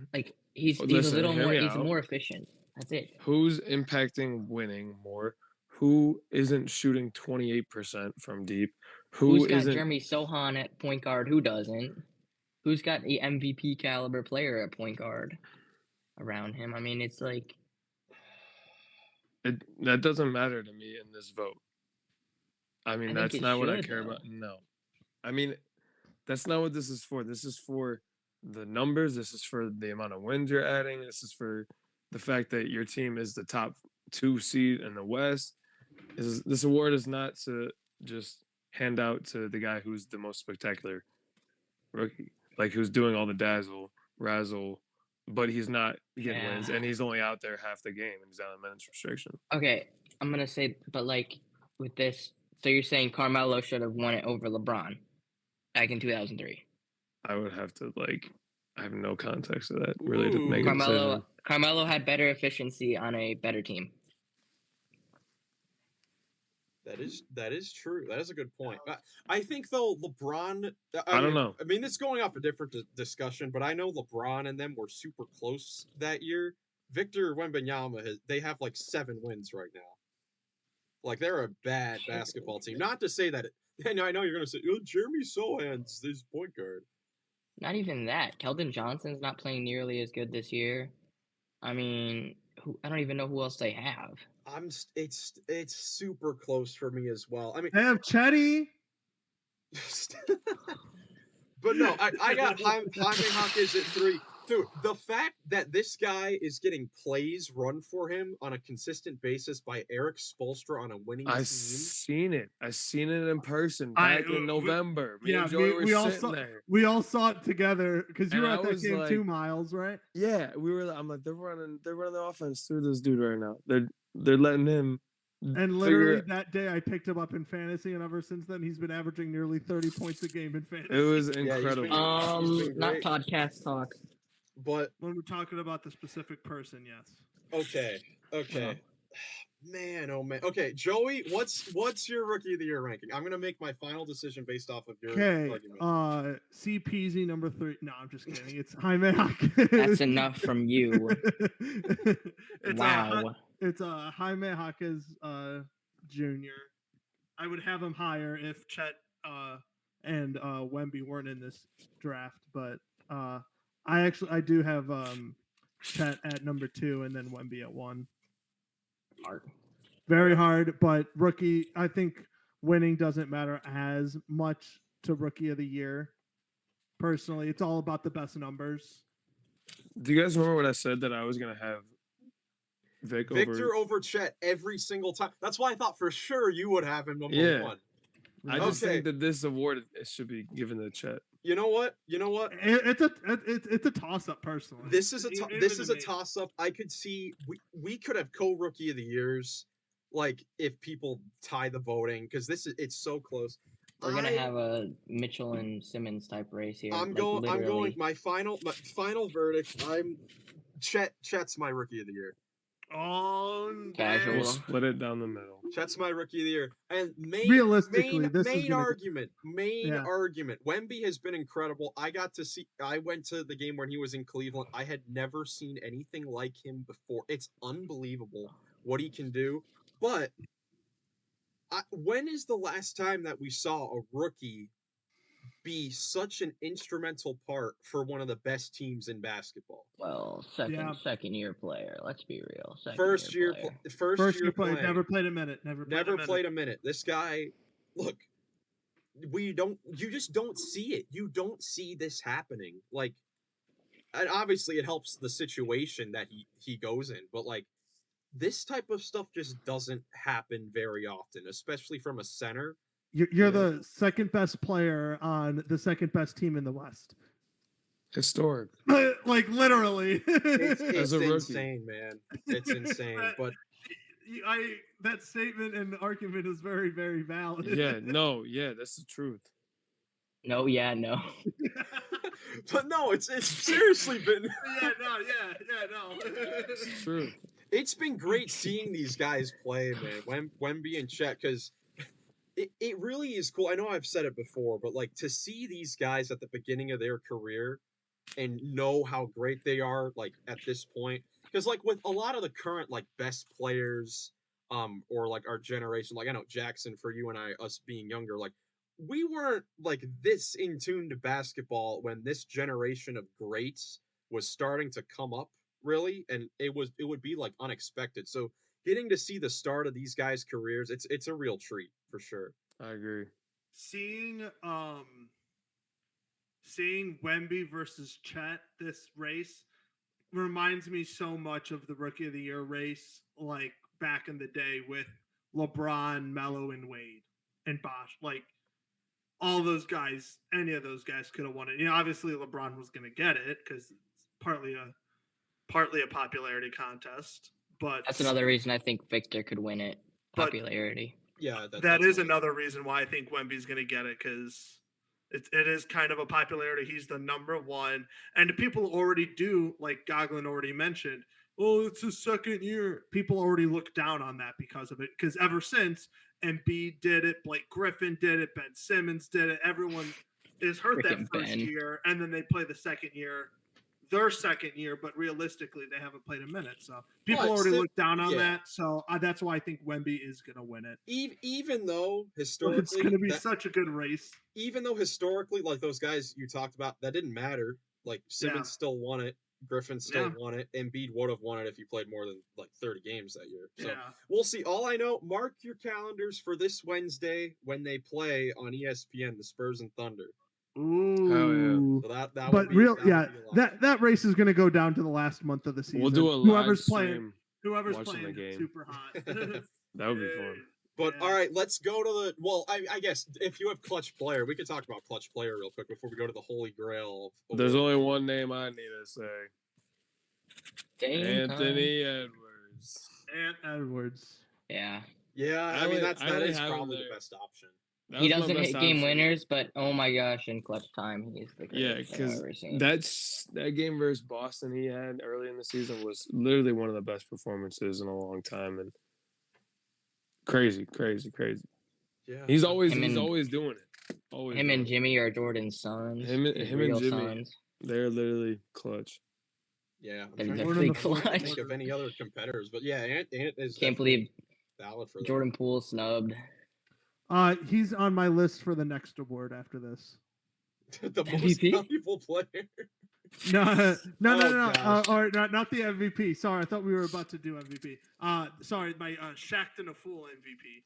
He's a little more. He's more efficient. That's it. Who's impacting winning more? Who isn't shooting 28% from deep? Who's got Jeremy Sohan at point guard? Who doesn't? Who's got the MVP caliber player at point guard around him? I mean, it's like that doesn't matter to me in this vote. I mean, that's not what I care about. No. I mean, that's not what this is for. This is for the numbers. This is for the amount of wins you're adding. This is for the fact that your team is the top 2 seed in the West. This award is not to just hand out to the guy who's the most spectacular rookie, like who's doing all the dazzle, razzle, but he's not getting wins, and he's only out there half the game, and he's on a minutes restriction. Okay, I'm gonna say, but with this, so you're saying Carmelo should have won it over LeBron back in 2003? I would have to I have no context to that really to make a decision. Carmelo had better efficiency on a better team. That is true. That is a good point. I think though LeBron. I don't know. I mean, it's going off a different discussion, but I know LeBron and them were super close that year. Victor Wembanyama they have 7 wins right now. They're a bad basketball team. Not to say that. I know you're gonna say, "Oh, Jeremy Sohan's his point guard." Not even that. Keldon Johnson's not playing nearly as good this year. I mean, I don't even know who else they have. It's super close for me as well. I mean, they have Chetty. But no, I got Jaime Jaquez at 3. Dude, the fact that this guy is getting plays run for him on a consistent basis by Eric Spoelstra on a winning team. I seen it in person back in November. Me and Joey were sitting there. We all saw it together because you were at that game 2 miles, right? Yeah, we were. I'm like, they're running the offense through this dude right now. They're letting him. And literally that day, I picked him up in fantasy, and ever since then, he's been averaging nearly 30 points a game in fantasy. It was incredible. Not podcast talk. But when we're talking about the specific person, yes. Okay. Man, oh man. Okay, Joey, what's your rookie of the year ranking? I'm gonna make my final decision based off of your argument. CPZ number 3. No, I'm just kidding. It's Jaime Jaquez. That's enough from you. Wow. It's Jaime Jaquez Jr. I would have him higher if Chet and Wemby weren't in this draft, but I do have Chet at number 2 and then Wemby at 1. Hard. Very hard, but rookie, I think winning doesn't matter as much to rookie of the year. Personally, it's all about the best numbers. Do you guys remember what I said that I was going to have Victor over Chet every single time? That's why I thought for sure you would have him number 1. I just think that this award should be given to Chet. You know what? It's a toss up personally. This is a toss up. I could see we could have co-rookie of the years, if people tie the voting, because it's so close. We're gonna have a Mitchell and Simmons type race here. I'm going. My final verdict. Chet's my rookie of the year. Oh, Casual. We'll dang. split it down the middle. Chet's my rookie of the year. And Realistically, this is main gonna- argument. Yeah. Wemby has been incredible. I went to the game when he was in Cleveland. I had never seen anything like him before. It's unbelievable what he can do. But when is the last time that we saw a rookie be such an instrumental part for one of the best teams in basketball? Well, second year player. Let's be real. First year Player, playing. never played a minute. Never played a minute. This guy, look, you just don't see it. You don't see this happening. Like, and obviously it helps the situation that he goes in, but like this type of stuff just doesn't happen very often, especially from a center. You're the second best player on the second best team in the West. Historic. Like literally. It's As a rookie. insane, man. It's insane. But that statement and argument is very, very valid. Yeah, that's the truth. No, yeah, no. but no, it's seriously been no. It's true. It's been great seeing these guys play, man. Wemby and Chet, because it really is cool. I know I've said it before, but like to see these guys at the beginning of their career and know how great they are, like at this point, because like with a lot of the current like best players, or like our generation, like I know Jackson, for you and I, us being younger, like we weren't like this in tune to basketball when this generation of greats was starting to come up, really, and it would be like unexpected. So getting to see the start of these guys' careers, it's a real treat for sure. I agree. Seeing Wemby versus Chet this race reminds me so much of the Rookie of the Year race, like back in the day with LeBron, Melo, and Wade and Bosh. Like all those guys, any of those guys could have won it. You know, obviously LeBron was going to get it because it's partly a popularity contest. But That's another reason I think Victor could win it. Popularity. Yeah, that is another reason why I think Wemby's going to get it, because it is kind of a popularity. He's the number one, and people already do, like Goglin already mentioned. Oh, it's his second year. People already look down on that because of it. Because ever since Embiid did it, Blake Griffin did it, Ben Simmons did it. Everyone is hurt that first year, and then they play the second year. Their second year, but realistically, they haven't played a minute. So people already look down on that. So that's why I think Wemby is going to win it. Even though historically, it's going to be such a good race. Even though historically, like those guys you talked about, that didn't matter. Like Simmons still won it. Griffin still won it. Embiid would have won it if he played more than like 30 games that year. So we'll see. All I know, mark your calendars for this Wednesday when they play on ESPN, the Spurs and Thunder. Ooh. So that but would be, real, that race is going to go down to the last month of the season. We'll do a live stream. Whoever's playing the game. Super hot. That would be fun. But all right, let's go to the. Well, I guess if you have clutch player, we could talk about clutch player real quick before we go to the holy grail. There's only one name I need to say. Dang, Anthony Edwards. Edwards. Yeah. Yeah, I mean that is probably the best option. He doesn't hit game winners, but oh my gosh, in clutch time, he's the greatest thing I've ever seen. That game versus Boston he had early in the season was literally one of the best performances in a long time, and crazy. Yeah, he's always doing it. Always. Him and Jimmy are Jordan's sons. Him and Jimmy, sons. They're literally clutch. Yeah, I'm trying to think of any other competitors, but yeah, Ant is. Can't believe valid for Jordan Poole snubbed. He's on my list for the next award after this. The most valuable player. No. Or not the MVP. Sorry, I thought we were about to do MVP. Sorry, my Shaqtin' a Fool MVP.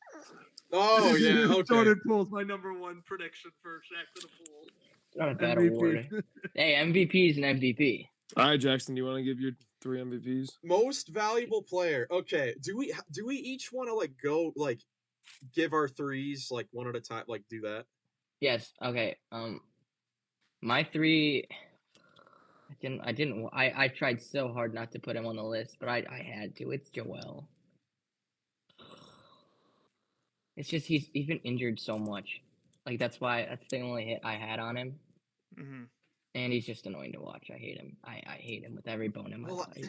Oh yeah, okay. Jordan Poole's my number one prediction for Shaqtin' a Fool. Not a bad award. Hey, MVP is an MVP. All right, Jackson, do you want to give your 3 MVPs? Most valuable player. Okay, do we each want to like go like give our 3s like one at a time, like do that? Yes. Okay. My 3. I tried so hard not to put him on the list, but I had to. It's Joel. It's just he's been injured so much. Like that's the only hit I had on him. Mm-hmm. And he's just annoying to watch. I hate him. I hate him with every bone in my Well, body.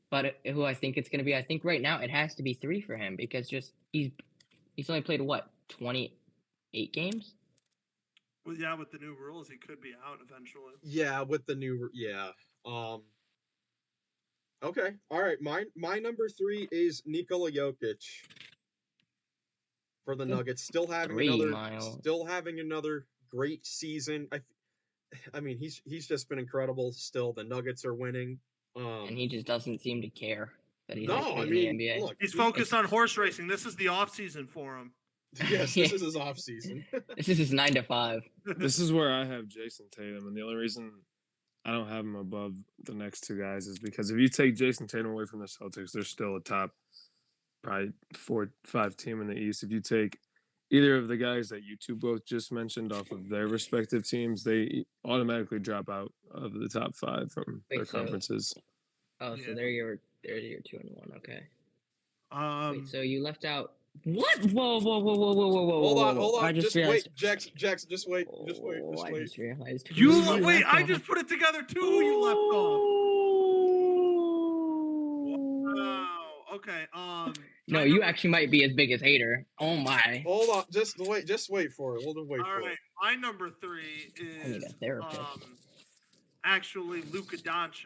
But who I think it's going to be, I think right now it has to be 3 for him because just he's only played what 28 games. Well, yeah, with the new rules, he could be out eventually. yeah, with the new Okay, all right. My number 3 is Nikola Jokic for the Nuggets. Still having 3, another, Miles. great season. I mean, he's just been incredible. Still, the Nuggets are winning. And he just doesn't seem to care that he's No, actually I in mean, the NBA. look, He's focused on horse racing. This is the off season for him. yes, this is his off season. This is his 9 to 5. This is where I have Jason Tatum, and the only reason I don't have him above the next 2 guys is because if you take Jason Tatum away from the Celtics, they're still a top, probably 4-5 team in the East. If you take either of the guys that you two both just mentioned off of their respective teams, they automatically drop out of the top 5 from their conferences. Oh, so they're your 2 and 1. Okay. Wait, so Um, you left out what? Whoa! Hold on. I just Just realized. wait, Jackson. Just wait. I just realized. wait, I just put it together too. Who you left off? Oh, okay. No, my you number- actually might be as big as hater. Oh my. Hold on. Just wait for it. We'll just wait All for right, it. my number 3 I need is a therapist. actually Luka Doncic.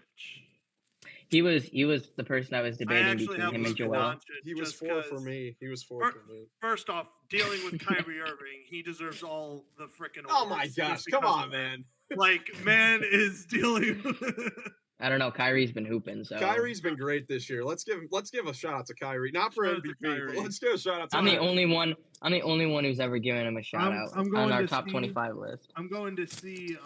He was the person I was I debating actually between have him and Luka Joel. Doncic. He was just 4 for 'cause- me. He was 4 for me. First off, dealing with Kyrie Irving, he deserves all the freaking awards. Oh my just gosh! because Come on, of that. man. Like, man is dealing. I don't know. Kyrie's been hooping, so Kyrie's been great this year. Let's give a shout out to Kyrie. Not for Shout out to MVP, Kyrie. but let's give a shout out to I'm the Kyrie. only one. I'm the only one who's ever given him a shout out I'm going on our to top see- 25 list. I'm going to see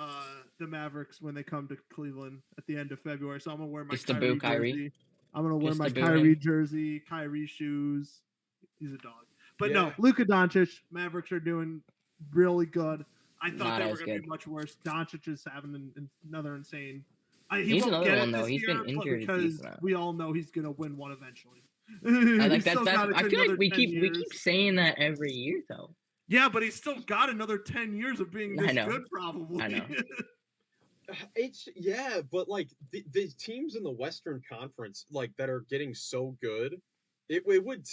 the Mavericks when they come to Cleveland at the end of February. So I'm gonna wear my Just to Kyrie boo Kyrie? jersey. I'm gonna wear Just my to boo Kyrie him? jersey, Kyrie shoes. He's a dog. But Yeah. no, Luka Doncic, Mavericks are doing really good. I thought Not they were as going to good. be much worse. Doncic is having another insane. He's won't another get it one, though. this He's been year, but injured a because decent amount. we all know he's going to win one eventually. I like He's that. still got I feel another like we 10 keep years. saying that every year, though. Yeah, but he's still got another 10 years of being I this know. good, probably. I know. It's but like the teams in the Western Conference like that are getting so good, it would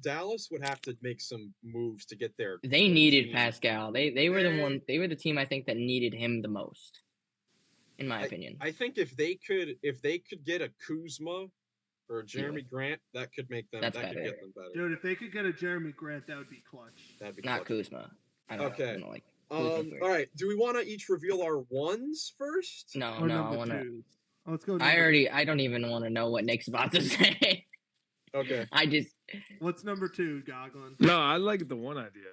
Dallas would have to make some moves to get there. They needed Pascal. They were the one. They were the team I think that needed him the most, in my opinion. I think if they could get a Kuzma or a Jeremy Grant, that could make them. That's that could better. get them better. Dude, if they could get a Jeremy Grant, that would be clutch. That'd be Not clutch. Kuzma. I don't Okay. know. I don't like Kuzma's weird. All right. Do we want to each reveal our ones first? No, Or no. I number want to. twos. Let's go. I don't even want to know what Nick's about to say. Okay. I just. What's number 2, Goglin? No, I like the one idea.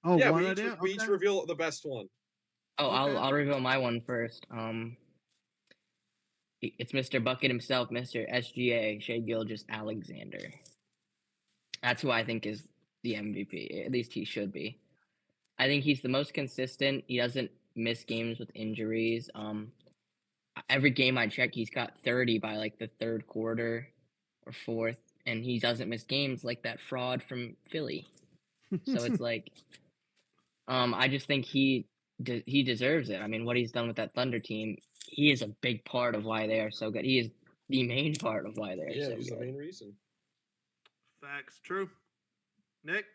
Oh, Yeah, one we each, idea? we each Okay. reveal the best one. Oh, Okay. I'll reveal my one first. It's Mr. Bucket himself, Mr. SGA, Shea Gilgeous-Alexander. That's who I think is the MVP. At least he should be. I think he's the most consistent. He doesn't miss games with injuries. Every game I check, he's got 30 by like the third quarter or fourth, and he doesn't miss games like that fraud from Philly. So it's like, I just think he deserves it. I mean, what he's done with that Thunder team, he is a big part of why they are so good. He is the main part of why they're Yeah, so he's good. the main reason. Facts. True. Nick?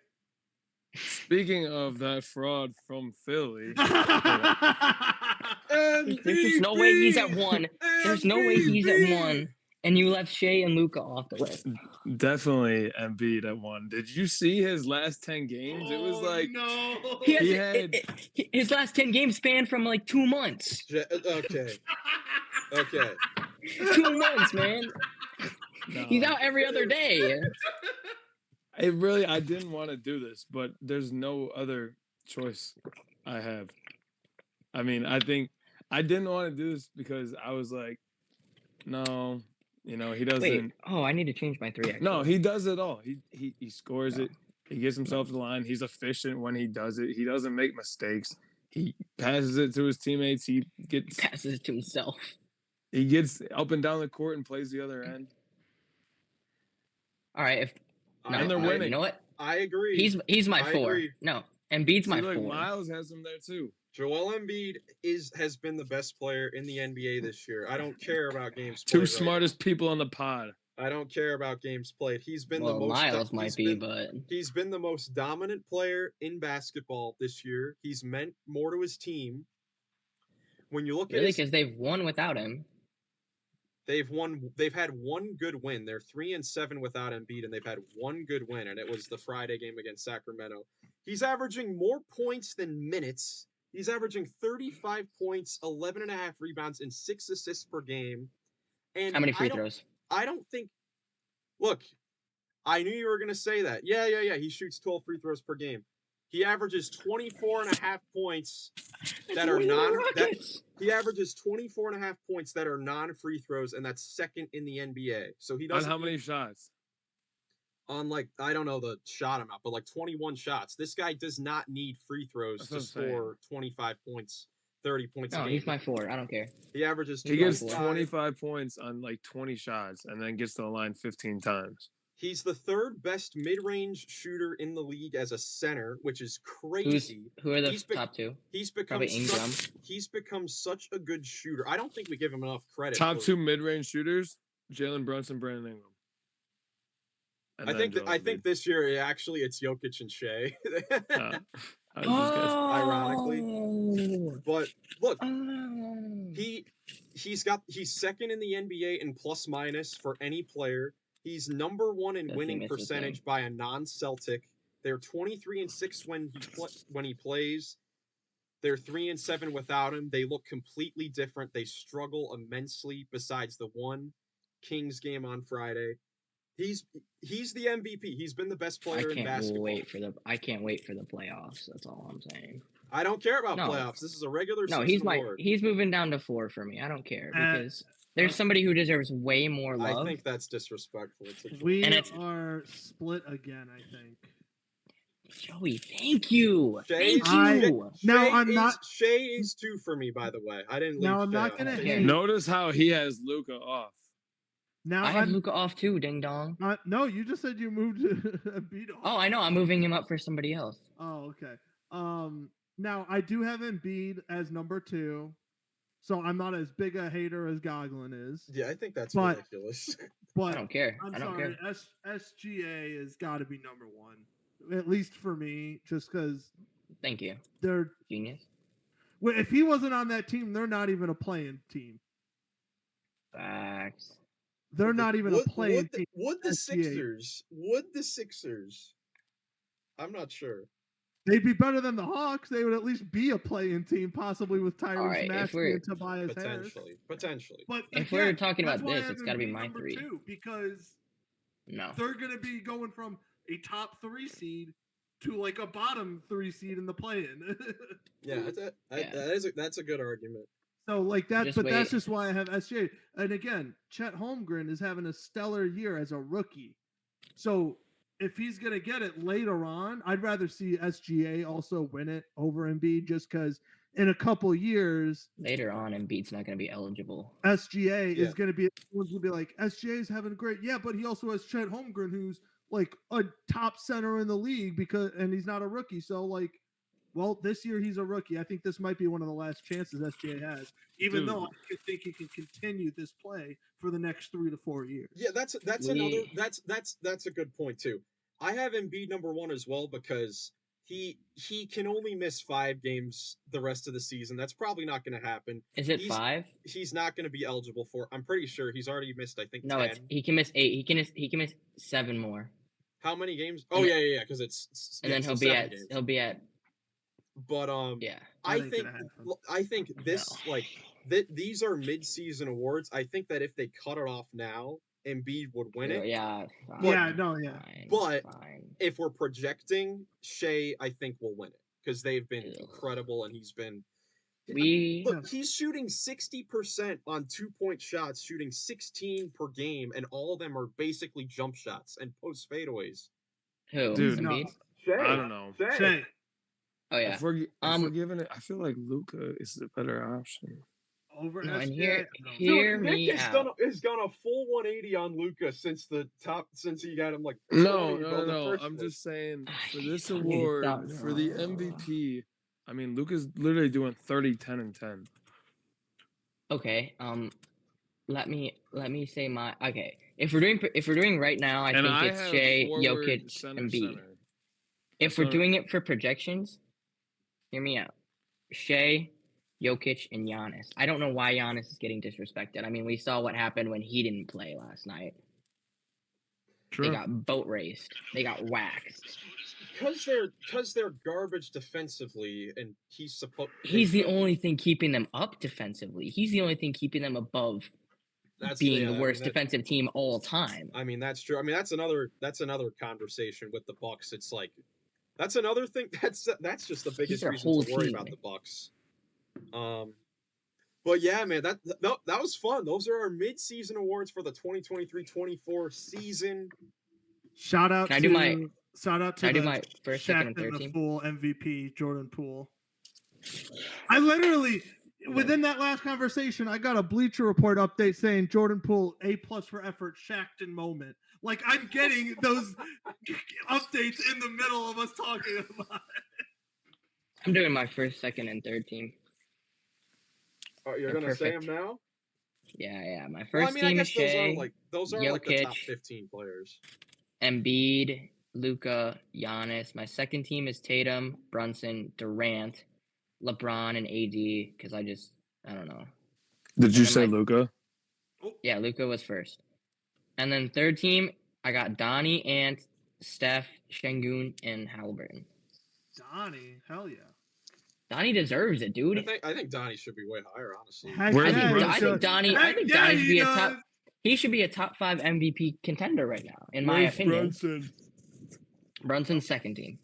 Speaking of that fraud from Philly, There's just no way he's at 1. There's no way he's at 1. And you left Shea and Luca off the list. definitely Embiid at 1. Did you see his last 10 games? It was like no. He He has, had- his last 10 games spanned from like 2 months. Okay. Okay. 2 months, man. no. He's out every other day. I didn't want to do this, but there's no other choice I have. I mean, I think I didn't want to do this because I was like, no, he doesn't. Wait. Oh, I need to change my 3. Actually. No, he does it all. He scores it. He gets himself to the line. He's efficient when he does it. He doesn't make mistakes. He passes it to his teammates. He passes it to himself. He gets up and down the court and plays the other end. All right. And they're winning. You know what? I agree. He's my I 4. agree. No, Embiid's my See, like 4. Miles has him there too. Joel Embiid has been the best player in the NBA this year. I don't care about games Two played smartest people on the pod. I don't care about games played. He's been the Well, most. Miles might be, but He's been the most dominant player in basketball this year. He's meant more to his team. When you look really, at because they've won without him. they've won. They've had one good win. They're 3-7 without Embiid, and they've had one good win, and it was the Friday game against Sacramento. He's averaging more points than minutes. He's averaging 35 points, 11.5 rebounds, and 6 assists per game. And How many free throws? I don't think. Look, I knew you were going to say that. Yeah. He shoots 12 free throws per game. He averages 24.5 points that are he averages 24.5 points that are non-free throws, and that's second in the NBA. So he doesn't. On how many shots? On I don't know the shot amount, but 21 shots. This guy does not need free throws to score 25 points, 30 points a game. No, he's my 4. I don't care. He averages. He gets 25 points on 20 shots, and then gets to the line 15 times. He's the third best mid-range shooter in the league as a center, which is crazy. Who are the top 2? He's become such a good shooter. I don't think we give him enough credit. Top 2 mid-range shooters: Jalen Brunson, Brandon Ingram. I think this year actually it's Jokic and Shea. Ironically, but look, he's second in the NBA in plus minus for any player. He's number 1 in winning percentage by a non-Celtic. They're 23-6 when he plays. They're 3-7 without him. They look completely different. They struggle immensely. Besides the one Kings game on Friday. He's the MVP. He's been the best player in basketball. I can't wait for the playoffs. That's all I'm saying. I don't care about playoffs. This is a regular season award. He's moving down to 4 for me. I don't care because there's somebody who deserves way more love. I think that's disrespectful. We are split again, I think. Joey, thank you. Shay is 2 for me, by the way. I didn't. Now I'm not gonna hate. Notice how he has Luka off. Now I have Luka off too, ding dong. No, you just said you moved Embiid off. Oh, I know. I'm moving him up for somebody else. Oh, okay. Now I do have Embiid as number 2, so I'm not as big a hater as Goglin is. Yeah, I think that's ridiculous. But I don't care. I'm sorry. SGA has got to be number 1, at least for me, just because. Thank you. They're genius. Well, if he wasn't on that team, they're not even a playing team. Facts. They're not even a playing team. Would the Sixers? I'm not sure. They'd be better than the Hawks. They would at least be a playing team, possibly with Tyrese Maxey and Tobias Harris. Potentially. But if we're talking about this, it's got to be my 3. Because they're going to be going from a top 3 seed to a bottom 3 seed in the play-in. That's a good argument. So that's just why I have SGA. And again, Chet Holmgren is having a stellar year as a rookie. So if he's going to get it later on, I'd rather see SGA also win it over Embiid, just because in a couple years later on, Embiid's not going to be eligible. SGA is going to be like, SGA's having a great, but he also has Chet Holmgren, who's a top center in the league and he's not a rookie. So well, this year he's a rookie. I think this might be one of the last chances SGA has, even though I think he can continue this play for the next 3 to 4 years. Yeah, that's a good point too. I have Embiid number 1 as well because he can only miss 5 games the rest of the season. That's probably not going to happen. Is it 5? He's not going to be eligible for. I'm pretty sure he's already missed. I think no, 10. He can miss 8. He can miss 7 more. How many games? Oh yeah, because it's. And then he'll be at. But yeah, I think this these are mid-season awards. I think that if they cut it off now, Embiid would win it. Yeah. But if we're projecting, Shea, I think will win it because they've been incredible and he's been. He's shooting 60% on 2-point shots, shooting 16 per game, and all of them are basically jump shots and post fadeaways. Who? Dude, Embiid? I don't know. Shea. Oh yeah. If we're giving it, I feel like Luka is the better option. over No, and SGA. here, No. hear Dude, me Nick out. has done a full 180 on Luca since he got him like 20 No, no, on the no. first I'm place. just saying for Please this stop. award, for the MVP, I mean, Luca's literally doing 30, 10, and 10. Okay. Let me say my okay. If we're doing right now, I And think I it's have Shea, forward, Jokic, center, and B. center. If That's we're what- doing it for projections, hear me out. Shea, Jokic, and Giannis. I don't know why Giannis is getting disrespected. I mean, we saw what happened when he didn't play last night. True. They got boat raced. They got waxed. Because they're garbage defensively, and he's He's the only thing keeping them up defensively. He's the only thing keeping them above being the worst defensive team all time. I mean, that's true. I mean, that's another conversation with the Bucks. It's like that's another thing. That's just the biggest their reason whole to worry team. about the Bucks. But yeah, man, that was fun. Those are our mid-season awards for the 2023-24 season. Shout out Can I to do my first, second, and Shaq third the team? Fool MVP Jordan Poole. I literally within that last conversation, I got a Bleacher Report update saying Jordan Poole A+ for effort, Shaqton moment. Like I'm getting those updates in the middle of us talking about it. I'm doing my first, second, and third team. Oh, you're They're gonna say them perfect. now? Yeah. My first Well, I mean, I team is guess Shea, those are like the top Jokic, 15 players. Embiid, Luka, Giannis. My second team is Tatum, Brunson, Durant, LeBron, and AD. Because I don't know. Did you then say my- Luca? Yeah, Luka was first. And then third team, I got Donnie, Ant, Steph, Şengün, and Halliburton. Donnie, hell yeah. Donnie deserves it, dude. I think Donnie should be way higher, honestly. Heck Where's yeah, Brunson? I think Donnie yeah, should be a top. He should be a top 5 MVP contender right now, in my opinion. Brunson? Brunson's second team.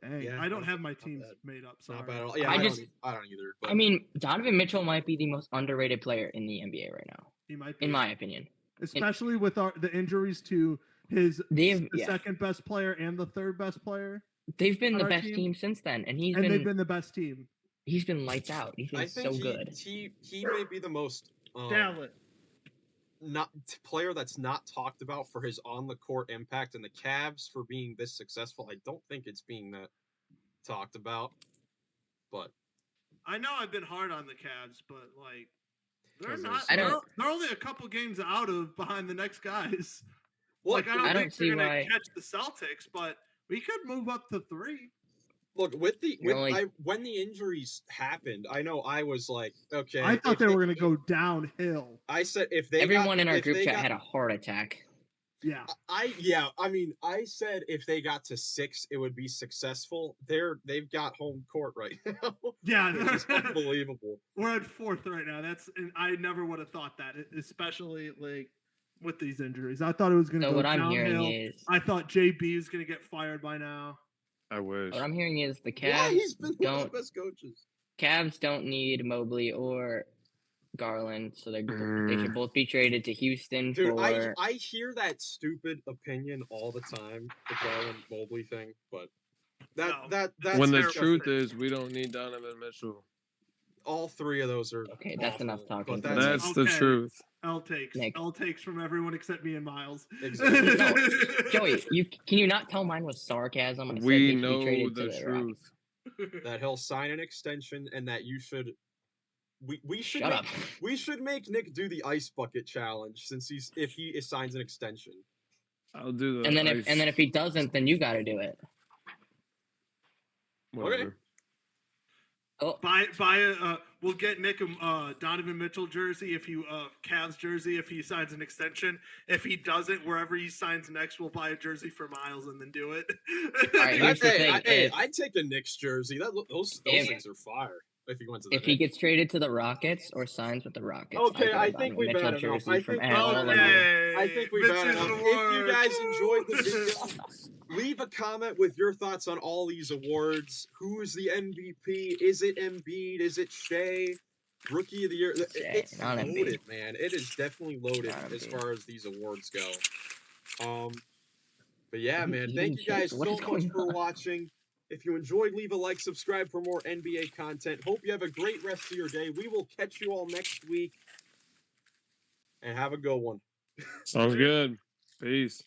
Dang, Yeah, I don't not- have my not teams bad. made up. Sorry. Not bad at all. Yeah, I I just- don't either. But I mean, Donovan Mitchell might be the most underrated player in the NBA right now, He might be. in my opinion. Especially with the injuries to the Yeah. second best player and the third best player. They've been on the our best team, team since then, and they've been the best team. he's been lights out. He's I been think so good. he may be the most Talent. player that's not talked about for his on the court impact, and the Cavs for being this successful. I don't think it's being that talked about, but I know I've been hard on the Cavs, but like they're Because not. I don't- They're only a couple games out of behind the next guys. look, Like I don't I don't think see they're gonna why- catch the Celtics, but we could move up to 3. look when the injuries happened, I know I was like, okay. I thought if they were gonna go downhill. I said if they Everyone got, in our if group they chat got- had a heart attack. Yeah. I mean, I said if they got to 6, it would be successful. They've got home court right now. Yeah. Which is unbelievable. We're at 4th right now. And I never would have thought that, especially like with these injuries. I thought it was gonna So go what I'm downhill. hearing is, I thought JB was gonna get fired by now. I wish. what I'm hearing is the Yeah, he's Cavs been one of don't the best coaches. Cavs don't need Mobley or Garland, so they Mm. should both be traded to Houston Dude, for. I hear that stupid opinion all the time, the Garland Mobley thing, but No. that's When the fair. truth is, we don't need Donovan Mitchell. all 3 of those are Okay, that's enough awful, talking but for me. That's the Okay. truth. L takes. Nick. L takes from everyone except me and Miles. Exactly. No, Joey, can you not tell mine was sarcasm? I said We they should be know traded the to truth. that he'll sign an extension and that you should we should Shut make, up. we should make Nick do the ice bucket challenge since if he signs an extension. I'll do the. And then ice- if he doesn't, then you got to do it. whatever. Oh, We'll get Nick a Donovan Mitchell jersey if you Cavs jersey if he signs an extension. If he doesn't, wherever he signs next, we'll buy a jersey for Miles and then do it. right, here's the thing, I'd take a Knicks jersey. Those If- things are fire. If he went to the if he Knicks. gets traded to the Rockets or signs with the Rockets, Okay, get a I think Donovan we've Mitchell had enough. jersey I from think all of you. I think we've had Midseason enough. If you awards. guys enjoyed the video, leave a comment with your thoughts on all these awards. Who is the MVP? Is it Embiid? Is it Shea? Rookie of the Year? It's not Embiid. loaded, man. It is definitely loaded Not as Embiid. far as these awards go. But yeah, Are you man. eating Thank you guys chips? What so is much going for on? watching. If you enjoyed, leave a like, subscribe for more NBA content. Hope you have a great rest of your day. We will catch you all next week. And have a good one. Sounds good. Peace.